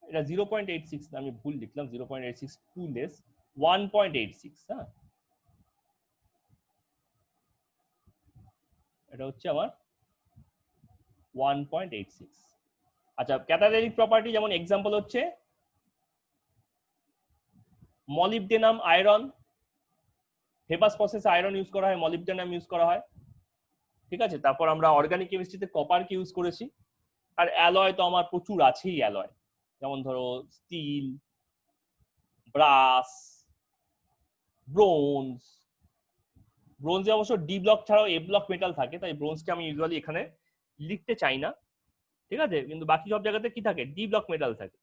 এটা 0.86, আমি ভুল লিখলাম, 0.86 টু লেস, 1.86, হ্যাঁ, এটা হচ্ছে আমার 1.86। আচ্ছা, ক্যাটালাইটিক প্রপার্টি যেমন এক্সাম্পল হচ্ছে মলিবডেনাম আয়রন, হেবাস প্রসেসে আয়রন ইউজ করা হয়, মলিবডেনাম ইউজ করা হয়। ঠিক আছে, তারপর আমরা অর্গানিক কেমিস্ট্রিতে কপারকে ইউজ করেছি। আর অ্যালয় তো আমার প্রচুর আছেই অ্যালয়, যেমন ধরো স্টিল, ব্রাস, ব্রোঞ্জ। ব্রোঞ্জে অবশ্য ডি ব্লক ছাড়াও এ ব্লক মেটাল থাকে, তাই ব্রোঞ্জকে আমি ইউজুয়ালি এখানে লিখতে চাই না। ঠিক আছে, কিন্তু বাকি সব জায়গাতে কি থাকে, ডি ব্লক মেটাল থাকে।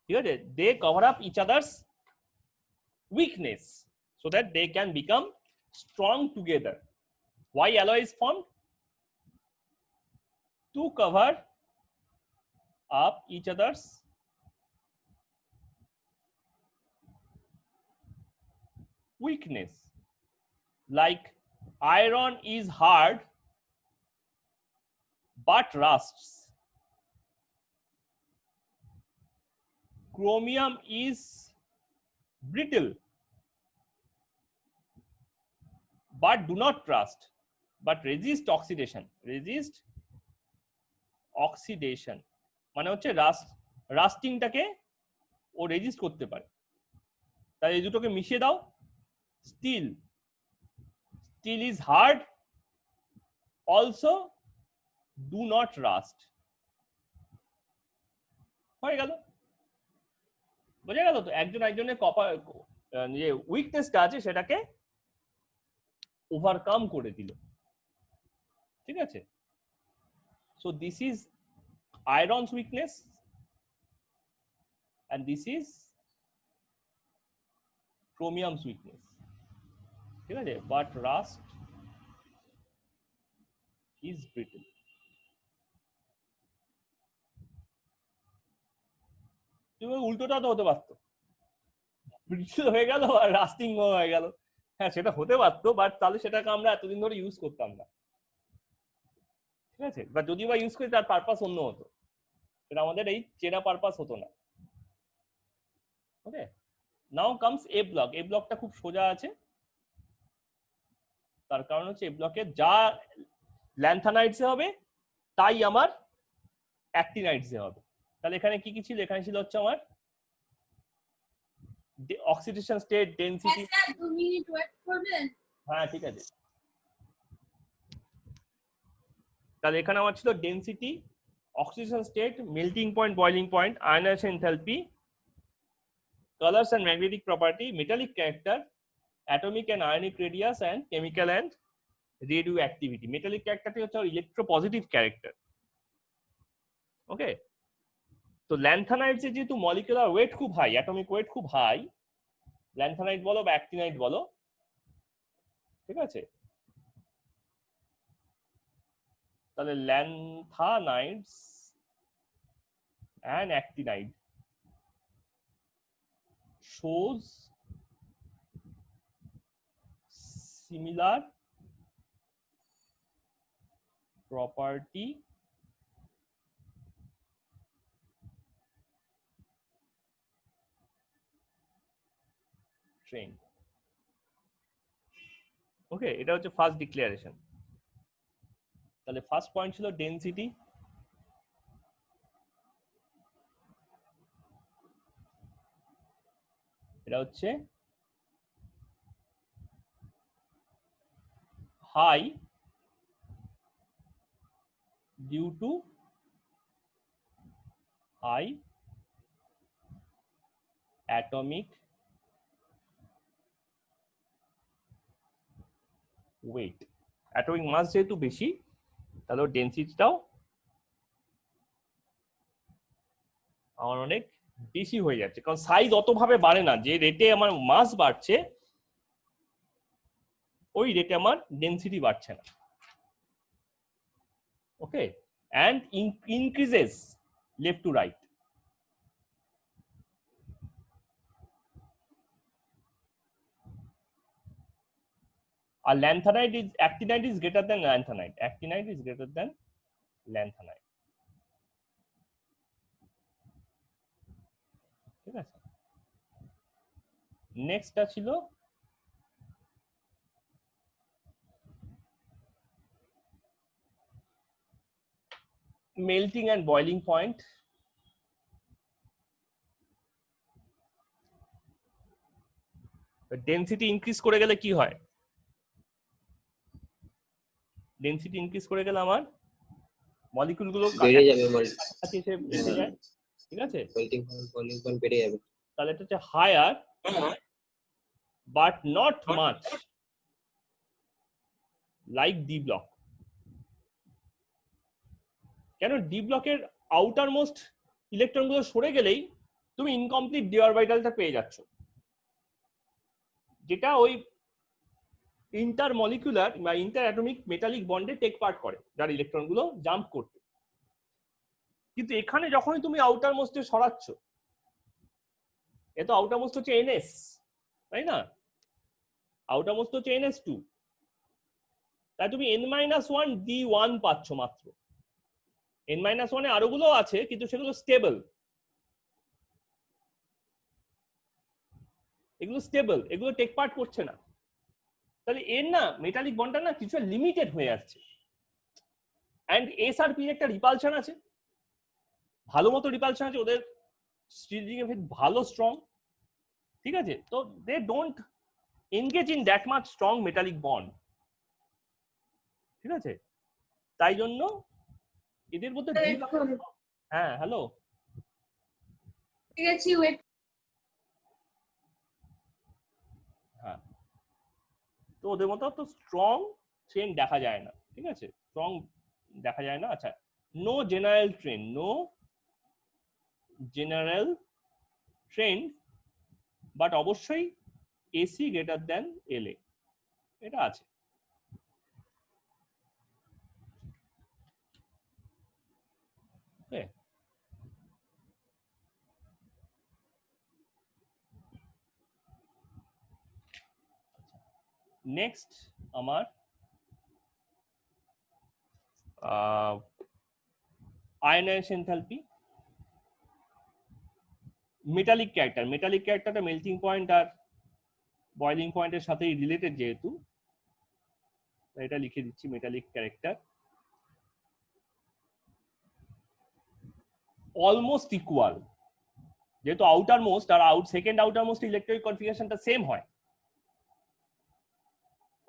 ঠিক আছে, they cover up each others weakness so that they can become strong together. Why alloy is formed? To cover up each other's weakness. Like iron is hard but rusts. Chromium is brittle but do not rust, but resist oxidation. Resist oxidation মানে হচ্ছে রাস্টিংটাকে ও resist করতে পারে। তাই এই দুটোকে মিশিয়ে দাও, steel is hard also do not rust. হয়ে গেল, বোঝা গেল তো? একজন একজনের কপার যে উইকনেসটা আছে সেটাকে ওভারকাম করে দিল। ঠিক আছে, so this is irons weakness and this is chromium's weakness. ঠিক আছে, but rust is brittle. তুমি উল্টোটা তো হতে পারতো, ব্রিটেল হয়ে গেল আর রাস্টিং হয়ে গেল। হ্যাঁ, সেটা হতে পারতো, বাট তাহলে সেটাকে আমরা এতদিন ধরে ইউজ করতাম না। ঠিক আছে, বা যদি বা ইউজ করি তার পারপাস অন্য হতো, সেটা আমাদের এই চেনা পারপাস হতো না। ওকে, নাও কামস এ ব্লক। এ ব্লকটা খুব সোজা আছে, তার কারণ হচ্ছে এ ব্লকে যা ল্যান্থানাইটসে হবে তাই আমার অ্যাক্টিনাইটসে হবে। তাহলে এখানে কি কি ছিল? এখানে ছিল হচ্ছে আমার oxidation state, density. Sir 2 minute wait করবেন? হ্যাঁ ঠিক আছে, তাহলে এখানে আমার ছিল density, oxidation state, melting point, boiling point, ionization enthalpy, colors and magnetic property, metallic character, atomic and ionic radius, and chemical and radioactivity. Metallic character হচ্ছে electropositive character. Okay, তো ল্যান্থানাইটস এর যেহেতু মলিকুলার ওয়েট খুব high, atomic weight খুব high, lanthanide বলো বা actinide বলো, ঠিক আছে, তাহলে lanthanides and actinide shows similar property trend. Okay, এটা হচ্ছে ফার্স্ট ডিক্লারেশন। তাহলে ফার্স্ট পয়েন্ট ছিল ডেনসিটি, এটা হচ্ছে high due to high atomic weight. Atomic mass যেহেতু বেশি, তাহলে ডেনসিটিটাও আমার অনেক বেশি হয়ে যাচ্ছে, কারণ সাইজ অতভাবে বাড়ে না, যে রেটে আমার মাস বাড়ছে ওই রেটে আমার ডেনসিটি বাড়ছে না। Okay, and increases left to right. আর lanthanide is actinide is greater than lanthanide, actinide is greater than lanthanide. ঠিক আছে, নেক্সটটা ছিল melting and boiling point. Density increase করে গেলে কি হয়? ডেনসিটি ইনক্রিজ করে গেলে আমার মলিকিউল গুলো বেড়ে যাবে কাছাকাছি এসে এসে যায়, ঠিক আছে? মেল্টিং পয়েন্ট বেড়ে যাবে। তাহলে এটা হচ্ছে higher but not much like D block. কেন? ডি ব্লকের আউটার মোস্ট ইলেকট্রন গুলো সরে গেলেই তুমি ইনকমপ্লিট ডি অরবিটালটা পেয়ে যাচ্ছ, যেটা ওই ইন্টার মলিকুলার বা ইন্টার অ্যাটমিক মেটালিক বন্ডে টেক পার্ট করে, যার ইলেকট্রন গুলো জাম্প করতে। কিন্তু এখানে যখনই তুমি আউটার মোস্টে সরাচ্ছ, এ তো আউটার মোস্ট হচ্ছে এনএস, তাই না? আউটার মোস্ট হচ্ছে NS2, তাই তুমি N-1 D1 পাচ্ছ মাত্র। N-1 এ আরো গুলো আছে কিন্তু সেগুলো স্টেবল, এগুলো স্টেবল, এগুলো টেক পার্ট করছে না। তাহলে এর না মেটালিক বন্ডটা না কিছু লিমিটেড হয়ে যাচ্ছে। অ্যান্ড এস আর পি একটা রিপালশন আছে, ভালো মতো রিপালশন আছে, ওদের স্টিলিং এফেক্ট ভালো স্ট্রং, ঠিক আছে? তো they don't engage in that much strong metallic bond, ঠিক আছে? তাই জন্য এদের মধ্যে হ্যাঁ হ্যালো ঠিক আছে, ওয়েট। হ্যাঁ, তো ওদের মতো তো স্ট্রং ট্রেন দেখা যায় না, ঠিক আছে? স্ট্রং দেখা যায় না। আচ্ছা, no general trend, no general trend, but অবশ্যই এসি গ্রেটার দেন এলএ, এটা আছে। নেক্সট আমার ionization enthalpy, metallic character. Metallic ক্যারেক্টারটা মেল্টিং পয়েন্ট আর বয়লিং পয়েন্টের সাথেই রিলেটেড, যেহেতু এটা লিখে দিচ্ছি মেটালিক ক্যারেক্টার। অলমোস্ট ইকুয়াল, যেহেতু আউটার মোস্ট আর সেকেন্ড আউটার মোস্ট ইলেকট্রনিক কনফিগারেশনটা সেম হয়,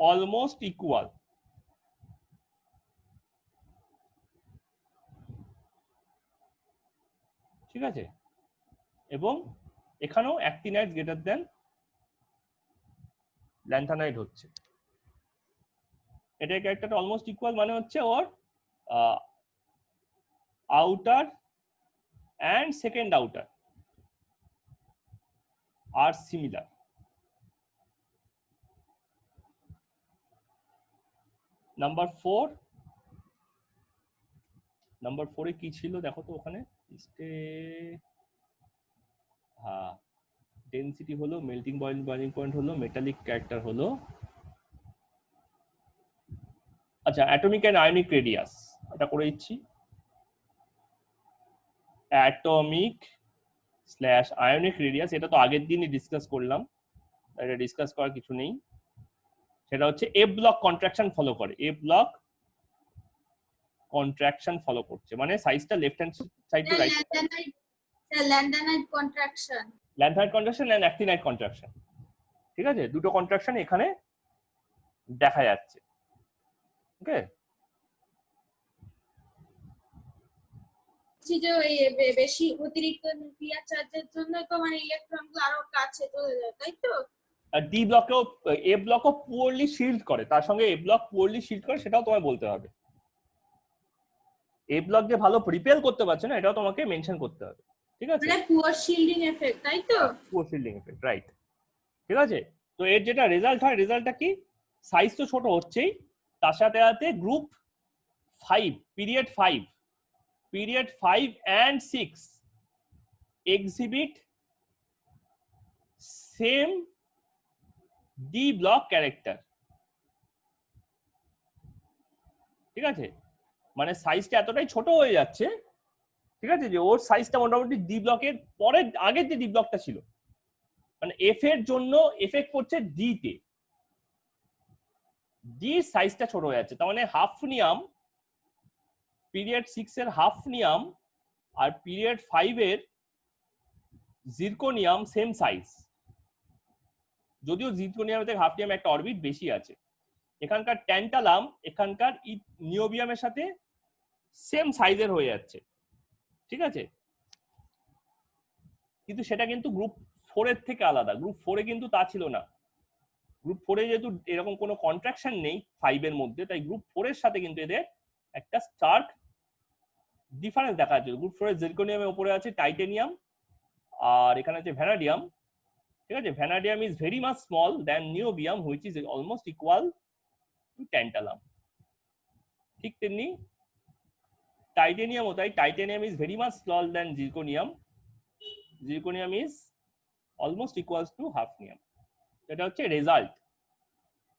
অলমোস্ট ইকুয়াল। ঠিক আছে? এবং এখানেও অ্যাক্টিনাইড গ্রেটার দেন ল্যান্থানাইড হচ্ছে। এটার ক্যারেক্টারটা অলমোস্ট ইকুয়াল মানে হচ্ছে ওর আউটার অ্যান্ড সেকেন্ড আউটার আর সিমিলার। নাম্বার 4 এ কি ছিল দেখো তো ওখানে, হ্যাঁ, ডেনসিটি হলো, মেল্টিং পয়েন্ট, বয়লিং পয়েন্ট হলো, মেটালিক ক্যারেক্টার হলো, আচ্ছা অ্যাটমিক এন্ড আয়নিক রেডিয়াস এটা করে দিচ্ছি। অ্যাটমিক স্ল্যাশ আয়নিক রেডিয়াস, এটা তো আগের দিনই ডিসকাস করলাম, এটা ডিসকাস করার কিছু নেই। সেটা হচ্ছে এ ব্লক কন্ট্রাকশন ফলো করে, এ ব্লক কন্ট্রাকশন ফলো করছে, মানে সাইজটা left hand side to right, lanthanide contraction, lanthanide contraction and actinide contraction, ঠিক আছে? দুটো কন্ট্রাকশন এখানে দেখা যাচ্ছে। ওকে, যে বেশি অতিরিক্ত নিউক্লিয়ার চার্জের জন্য তো মানে ইলেকট্রনগুলো আরো কাছে চলে যায়, তাই তো? আর ডি ব্লকেও, এ ব্লকও পুয়ারলি শিল্ড করে, তার সঙ্গে এ ব্লক পুয়ারলি শিল্ড করে, সেটাও তোমায় বলতে হবে। এ ব্লক যে ভালো রিপেল করতে পারছে না, এটাও তোমাকে মেনশন করতে হবে, ঠিক আছে? মানে পুয়ার শিল্ডিং এফেক্ট, তাই তো? Poor shielding effect, right. ঠিক আছে? তো এর যেটা রেজাল্ট হয়, রেজাল্টটা কি? সাইজ তো ছোট হচ্ছেই, তার সাথে সাথে group 5, period 5 and 6 exhibit same D block character, ঠিক আছে? মানে সাইজটা এতটাই ছোট হয়ে যাচ্ছে, ঠিক আছে, যে ওর সাইজটা মোটামুটি ডি ব্লকের পরের আগের যে ডি ব্লকটা ছিল, মানে এফ এর জন্য এফেক্ট করছে ডি তে, ডি সাইজটা ছোট হয়ে যাচ্ছে। তার মানে হাফনিয়াম, পিরিয়ড 6 এর হাফনিয়াম আর পিরিয়ড 5 এর জিরকোনিয়াম সেম সাইজ, যদিও জিরকোনিয়াম থেকে হাফনিয়াম একটা অরবিট বেশি আছে। এখানকার ট্যান্টালাম এখানকার নিওবিয়ামের সাথে সেম সাইজের হয়ে যাচ্ছে, ঠিক আছে, কিন্তু সেটা কিন্তু গ্রুপ 4 এর থেকে আলাদা। গ্রুপ 4 এ কিন্তু তা ছিল না। গ্রুপ 4 এ যেহেতু এরকম কোনো কন্ট্রাকশন নেই 5 এর মধ্যে, তাই গ্রুপ 4 এর সাথে কিন্তু এদের একটা স্টার্ক ডিফারেন্স দেখা যাচ্ছে। গ্রুপ 4 এর জিরকোনিয়ামের উপরে আছে টাইটেনিয়াম, আর এখানে আছে ভ্যানাডিয়াম, ঠিক আছে। Vanadium is very much small than niobium which is almost equal to tantalum. ঠিক তেমনি টাইটেনিয়ামও তাই, titanium is very much small than zirconium, zirconium is almost equals to hafnium. এটা হচ্ছে result,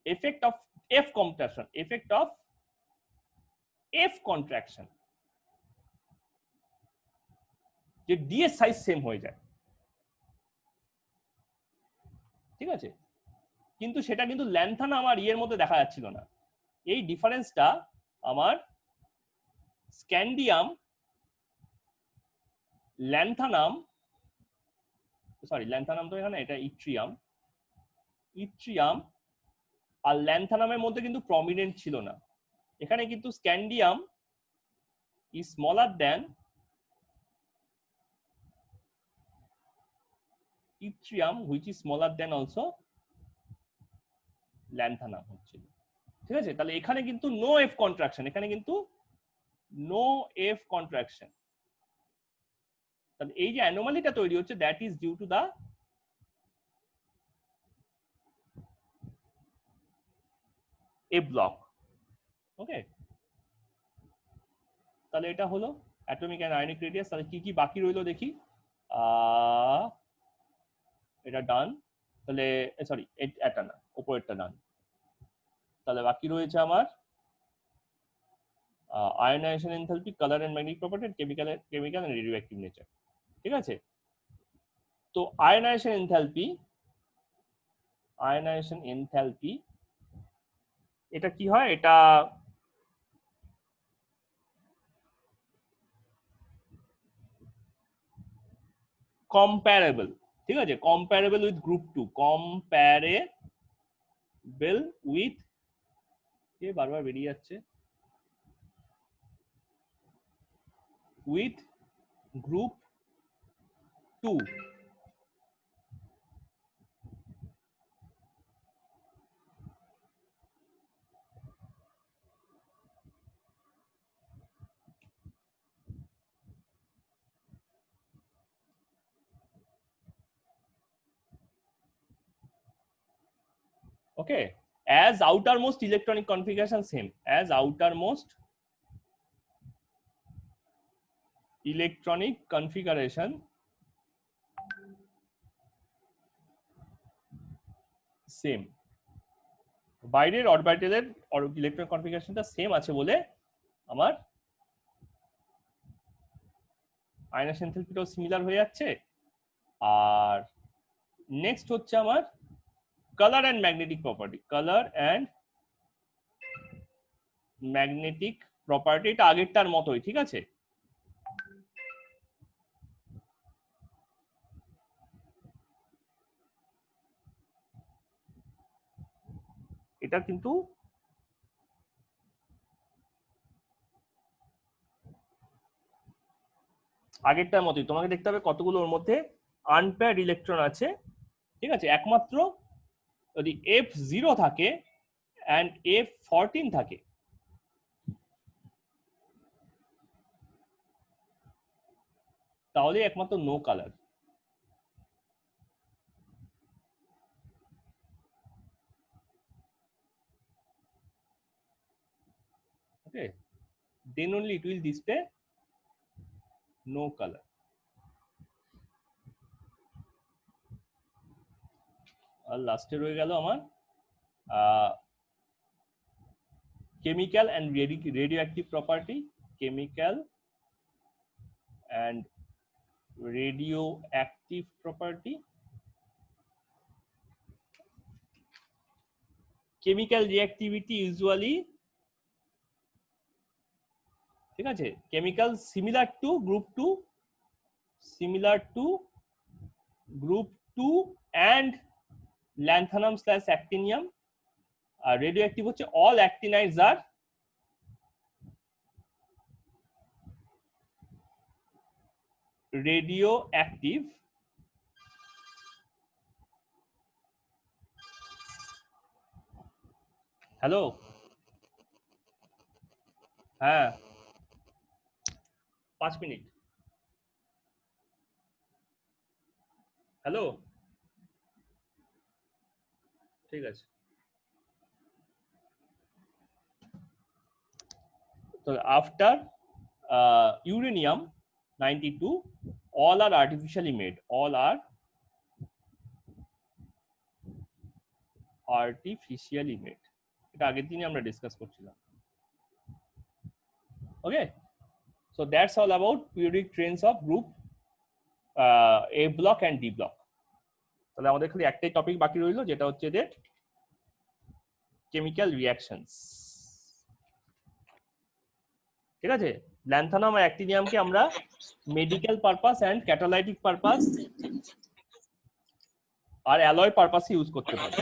effect of F contraction, effect of F contraction, যে D এর size same হয়ে যায়, ঠিক আছে। কিন্তু সেটা কিন্তু ল্যান্থানাম আর ইয়ের মধ্যে দেখা যাচ্ছিল না। এই ডিফারেন্সটা আমার স্ক্যান্ডিয়াম, ল্যান্থানাম, সরি ল্যান্থানাম তো এখানে, এটা ইট্রিয়াম, ইট্রিয়াম আর ল্যান্থানামের মধ্যে কিন্তু প্রমিনেন্ট ছিল না। এখানে কিন্তু scandium is smaller than yttrium which is smaller than also lanthanum হচ্ছিল, ঠিক আছে। তাহলে এখানে কিন্তু নো এফ কন্ট্রাকশন, এখানে কিন্তু নো এফ কন্ট্রাকশন। তাহলে এই যে অ্যানোমালিটা তৈরি হচ্ছে, that is due to the F block, okay. তাহলে এটা হলো অ্যাটমিক এন্ড আয়নিক রেডিয়াস। তাহলে কি কি বাকি রইলো দেখি। এটা ডান, তাহলে সরি এটা না, উপরেরটা ডান। তাহলে বাকি রয়েছে আমার ionization enthalpy, colour and magnetic property, chemical and radioactive nature, ঠিক আছে। তো আয়নাইজেশন এনথালপি, আয়নাইজেশন এনথালপি এটা কি হয়, এটা কম্পারেবল, ঠিক আছে, comparable with group 2, comparable with, কে বারবার বেরিয়ে যাচ্ছে, with group 2, okay, as outermost electronic configuration same, as outermost electronic configuration same, বাইরের অরবিটালের ইলেকট্রনিক কনফিগারেশনটা সেম আছে বলে আমার আয়নাইজেশন এনথালপিটাও সিমিলার হয়ে যাচ্ছে। আর নেক্সট হচ্ছে আমার colour and magnetic property, colour and magnetic property, এটা আগেরটার মতোই, ঠিক আছে। এটা কিন্তু আগেরটার মতোই, তোমাকে দেখতে হবে কতগুলো ওর মধ্যে আনপেয়ার্ড ইলেকট্রন আছে, ঠিক আছে। একমাত্র যদি F0 থাকে অ্যান্ড F14 থাকে, তাহলে একমাত্র no colour, okay, then only it will display no color. আর লাস্টে রয়ে গেল আমার chemical and radioactive property, chemical and radioactive property. Chemical reactivity usually, ঠিক আছে, chemical similar to group 2, similar to group 2 and lanthanum slash actinium, আর radioactive হচ্ছে all actinides আর রেডিও অ্যাক্টিভ হ্যালো হ্যাঁ 5 মিনিট হ্যালো ঠিক আছে তো after uranium 92 all are artificially made, all are artificially made, এটা আগের দিনই আমরা ডিসকাস করছিলাম। ওকে so that's all about periodic trains of group A block and D block। তাহলে আমাদের খালি একটাই টপিক বাকি রইলো, যেটা হচ্ছে যে কেমিক্যাল রিঅ্যাকশনস। ঠিক আছে, ল্যান্থানাম আর অ্যাক্টিনিয়ামকে আমরা medical purpose and catalytic purpose আর অ্যালয় পারপাসে ইউজ করতে পারি।